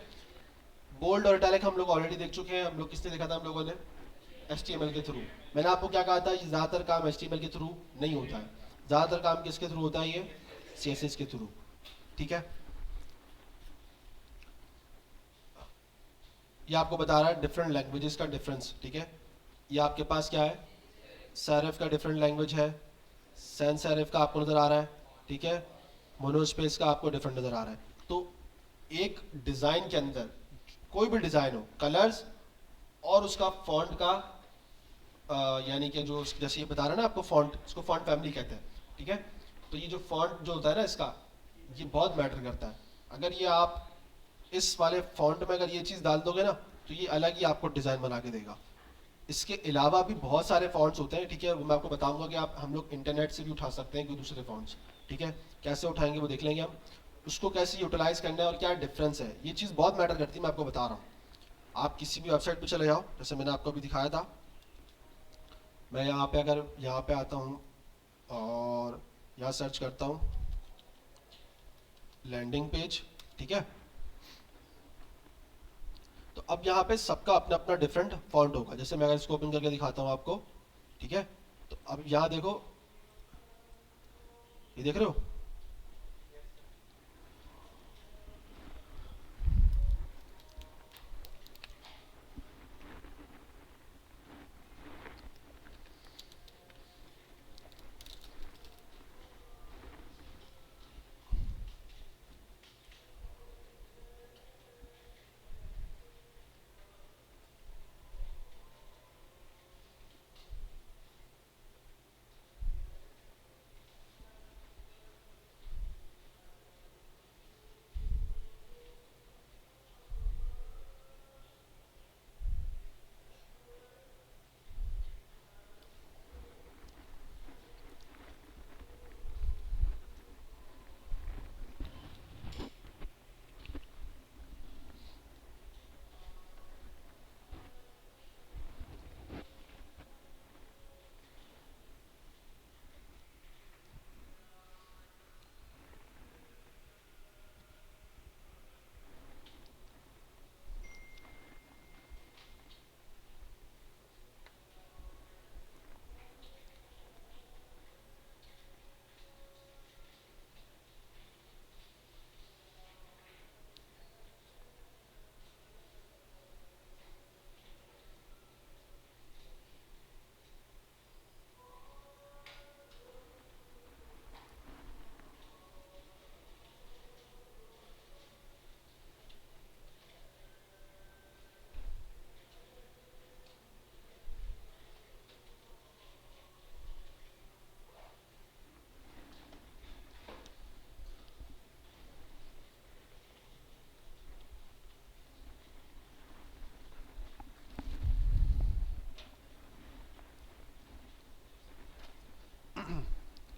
बोल्ड और इटैलिक हम लोग ऑलरेडी देख चुके हैं, हम लोग किसने देखा था, हम लोगों ने HTML के थ्रू। मैंने आपको क्या कहा था, ये ज़्यादातर काम HTML के थ्रू नहीं होता है, ज़्यादातर काम किसके थ्रू होता है, ये CSS के थ्रू, ठीक है। ये आपको बता रहा है डिफरेंट लैंग्वेजेस का डिफरेंस, ठीक है। ये आपके पास क्या है, सैरिफ का डिफरेंट लैंग्वेज है, सैन सैरिफ का आपको नज़र आ रहा है, ठीक है। मोनोस्पेस का आपको डिफरेंट नज़र आ रहा है। तो एक डिज़ाइन के अंदर कोई भी डिज़ाइन हो, कलर्स और उसका फॉन्ट का यानी कि जो जैसे ये बता रहा है ना आपको फॉन्ट, इसको फॉन्ट फैमिली कहते हैं, ठीक है। तो ये जो फॉन्ट जो होता है ना इसका, ये बहुत मैटर करता है। अगर ये आप इस वाले फॉन्ट में अगर ये चीज़ डाल दोगे ना, तो ये अलग ही आपको डिज़ाइन बना के देगा। इसके अलावा भी बहुत सारे फॉन्ट्स होते हैं, ठीक है। वो मैं आपको बताऊंगा कि आप हम लोग इंटरनेट से भी उठा सकते हैं कोई दूसरे फॉन्ट्स, ठीक है। कैसे उठाएंगे वो देख लेंगे हम, उसको कैसे यूटिलाइज करना है और क्या डिफरेंस है, ये चीज़ बहुत मैटर करती है। मैं आपको बता रहा हूँ, आप किसी भी वेबसाइट पे चले जाओ, जैसे मैंने आपको अभी दिखाया था। मैं यहाँ पे अगर यहाँ पे आता हूँ और यहाँ सर्च करता हूँ लैंडिंग पेज, ठीक है। तो अब यहाँ पे सबका अपना अपना डिफरेंट फॉन्ट होगा। जैसे मैं अगर इसको ओपन करके दिखाता हूँ आपको, ठीक है। तो अब यहाँ देखो, ये देख रहे हो,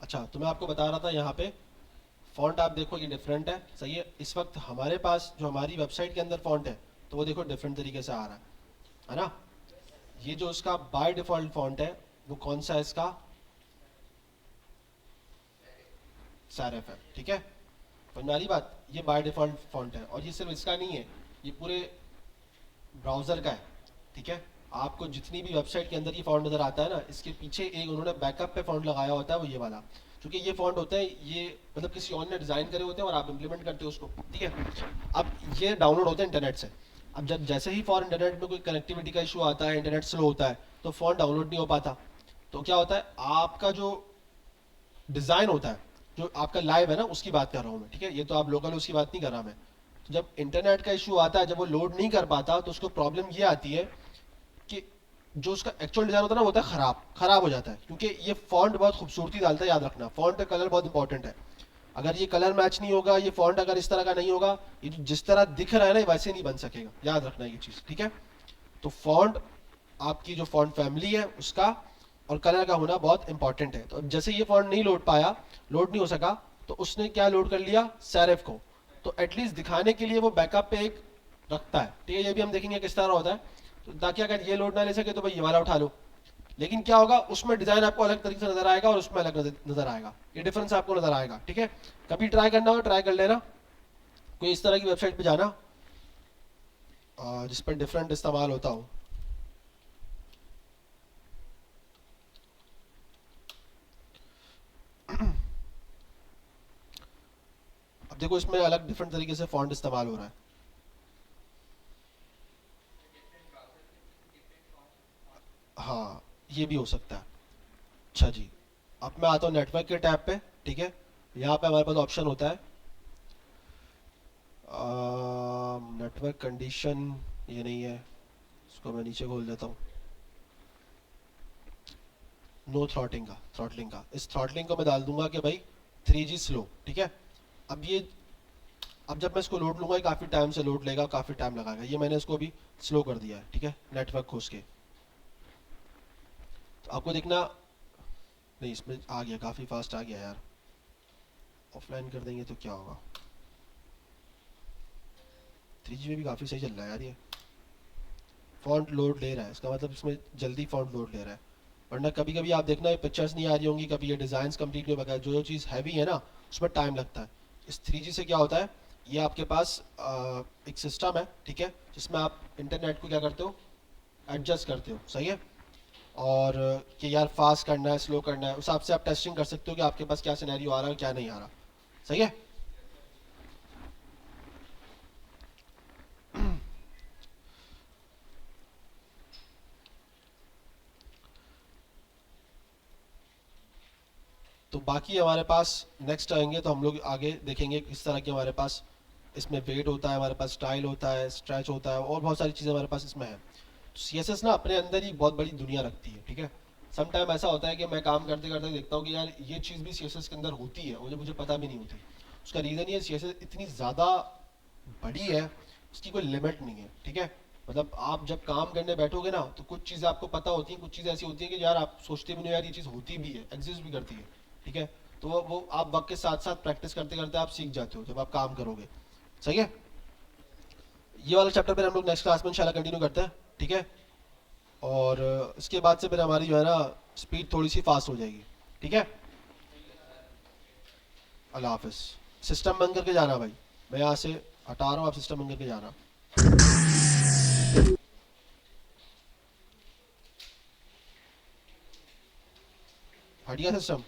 अच्छा। तो मैं आपको बता रहा था यहाँ पे फॉन्ट आप देखो ये डिफरेंट है, सही है। इस वक्त हमारे पास जो हमारी वेबसाइट के अंदर फॉन्ट है, तो वो देखो डिफरेंट तरीके से आ रहा है ना। ये जो उसका बाय डिफॉल्ट फॉन्ट है वो कौन सा है इसका, सैरिफ है, ठीक है। समझ में आ रही बात, ये बाय डिफॉल्ट फॉन्ट है। और ये सिर्फ इसका नहीं है, ये पूरे ब्राउजर का है, ठीक है। आपको जितनी भी वेबसाइट के अंदर ये फॉन्ट नजर आता है ना, इसके पीछे एक उन्होंने बैकअप पे फॉन्ट लगाया होता है, वो ये वाला। क्योंकि ये फॉन्ट होता है, ये मतलब किसी और ने डिजाइन करे होते हैं और आप इम्प्लीमेंट करते हो उसको, ठीक है। अब ये डाउनलोड होते हैं इंटरनेट से। अब जब जैसे ही फॉर इंटरनेट में कोई कनेक्टिविटी का इशू आता है, इंटरनेट स्लो होता है, तो फॉन्ट डाउनलोड नहीं हो पाता। तो क्या होता है, आपका जो डिजाइन होता है, जो आपका लाइव है ना, उसकी बात कर रहा हूँ मैं, ठीक है। ये तो आप लोकल उसकी बात नहीं कर रहा मैं। तो जब इंटरनेट का इशू आता है, जब वो लोड नहीं कर पाता, तो उसको प्रॉब्लम ये आती है कि जो उसका एक्चुअल डिजाइन होता है ना, वो होता है खराब खराब हो जाता है। क्योंकि ये फॉन्ट बहुत खूबसूरती डालता है, याद रखना, फॉन्ट का कलर बहुत इंपॉर्टेंट है। अगर ये कलर मैच नहीं होगा, ये फॉन्ट अगर इस तरह का नहीं होगा, ये जिस तरह दिख रहा है ना, ये वैसे नहीं बन सकेगा, याद रखना ये चीज, ठीक है। तो फॉन्ट, आपकी जो फॉन्ट फैमिली है उसका और कलर का होना बहुत इंपॉर्टेंट है। तो अब जैसे ये फॉन्ट नहीं लोड पाया, लोड नहीं हो सका, तो उसने क्या लोड कर लिया, सैरिफ को। तो एटलीस्ट दिखाने के लिए वो बैकअप पे एक रखता है, ठीक है। ये भी हम देखेंगे किस तरह होता है। तो ताकि अगर ये लोड ना ले सके तो भाई ये वाला उठा लो। लेकिन क्या होगा, उसमें डिजाइन आपको अलग तरीके से नजर आएगा और उसमें अलग नजर आएगा, ये डिफरेंस आपको नजर आएगा, ठीक है। कभी ट्राई करना हो ट्राई कर लेना, कोई इस तरह की वेबसाइट पे जाना जिस पर डिफरेंट इस्तेमाल होता हो। अब देखो इसमें अलग डिफरेंट तरीके से फॉन्ट इस्तेमाल हो रहा है। ये भी हो सकता है। अच्छा जी, अब मैं आता हूँ नेटवर्क के टैब पे। ठीक है, यहाँ पे हमारे पास ऑप्शन होता है नेटवर्क कंडीशन, ये नहीं है, इसको मैं नीचे खोल देता हूँ। नो थ्रॉटलिंग का इस थ्रॉटलिंग को मैं डाल दूंगा कि भाई 3G स्लो। ठीक है, अब ये, अब जब मैं इसको लोड लूंगा, ये काफ़ी टाइम से लोड लेगा, काफ़ी टाइम लगाएगा। ये मैंने इसको अभी स्लो कर दिया है। ठीक है, नेटवर्क खोज के तो आपको देखना, नहीं इसमें आ गया, काफ़ी फास्ट आ गया यार। ऑफलाइन कर देंगे तो क्या होगा, 3G में भी काफ़ी सही चल रहा है यार ये। फॉन्ट लोड ले रहा है, इसका मतलब इसमें जल्दी फॉन्ट लोड ले रहा है। वरना कभी कभी आप देखना ये पिक्चर्स नहीं आ रही होंगी, कभी ये डिज़ाइन कंप्लीट नहीं होगा, जो जो चीज़ हैवी है ना उसमें टाइम लगता है। इस 3G से क्या होता है, ये आपके पास एक सिस्टम है, ठीक है, जिसमें आप इंटरनेट को क्या करते हो, एडजस्ट करते हो। सही है, और कि यार फास्ट करना है, स्लो करना है, उस हिसाब से आप टेस्टिंग कर सकते हो कि आपके पास क्या सिनेरियो आ रहा है, क्या नहीं आ रहा। सही है, तो बाकी हमारे पास नेक्स्ट आएंगे तो हम लोग आगे देखेंगे किस तरह के हमारे पास इसमें वेट होता है, हमारे पास स्टाइल होता है, स्ट्रेच होता है, और बहुत सारी चीज़ें हमारे पास इसमें है। तो CSS ना अपने अंदर ही बहुत बड़ी दुनिया रखती है। ठीक है, सम टाइम ऐसा होता है कि मैं काम करते करते देखता हूँ कि यार ये चीज़ भी CSS के अंदर होती है, मुझे मुझे पता भी नहीं होती। उसका रीज़न ये CSS इतनी ज़्यादा बड़ी है, उसकी कोई लिमिट नहीं है। ठीक है, मतलब आप जब काम करने बैठोगे ना तो कुछ चीज़ें आपको पता होती हैं, कुछ चीज़ें ऐसी होती हैं कि यार आप सोचते भी नहीं यार ये चीज़ होती भी है, एग्जिस्ट भी करती है। ठीक है, तो वो आप वक्त के साथ साथ प्रैक्टिस करते करते आप सीख जाते हो जब आप काम करोगे। सही है, ये वाला चैप्टर फिर हम लोग नेक्स्ट क्लास में इंशाल्लाह कंटिन्यू करते हैं। ठीक है, और इसके बाद से फिर हमारी जो है ना स्पीड थोड़ी सी फास्ट हो जाएगी। ठीक है, अल्लाह हाफिज़। सिस्टम बंद करके जाना भाई, मैं यहाँ से हटा रहा हूँ, आप सिस्टम बंद करके जाना। हट गया सिस्टम।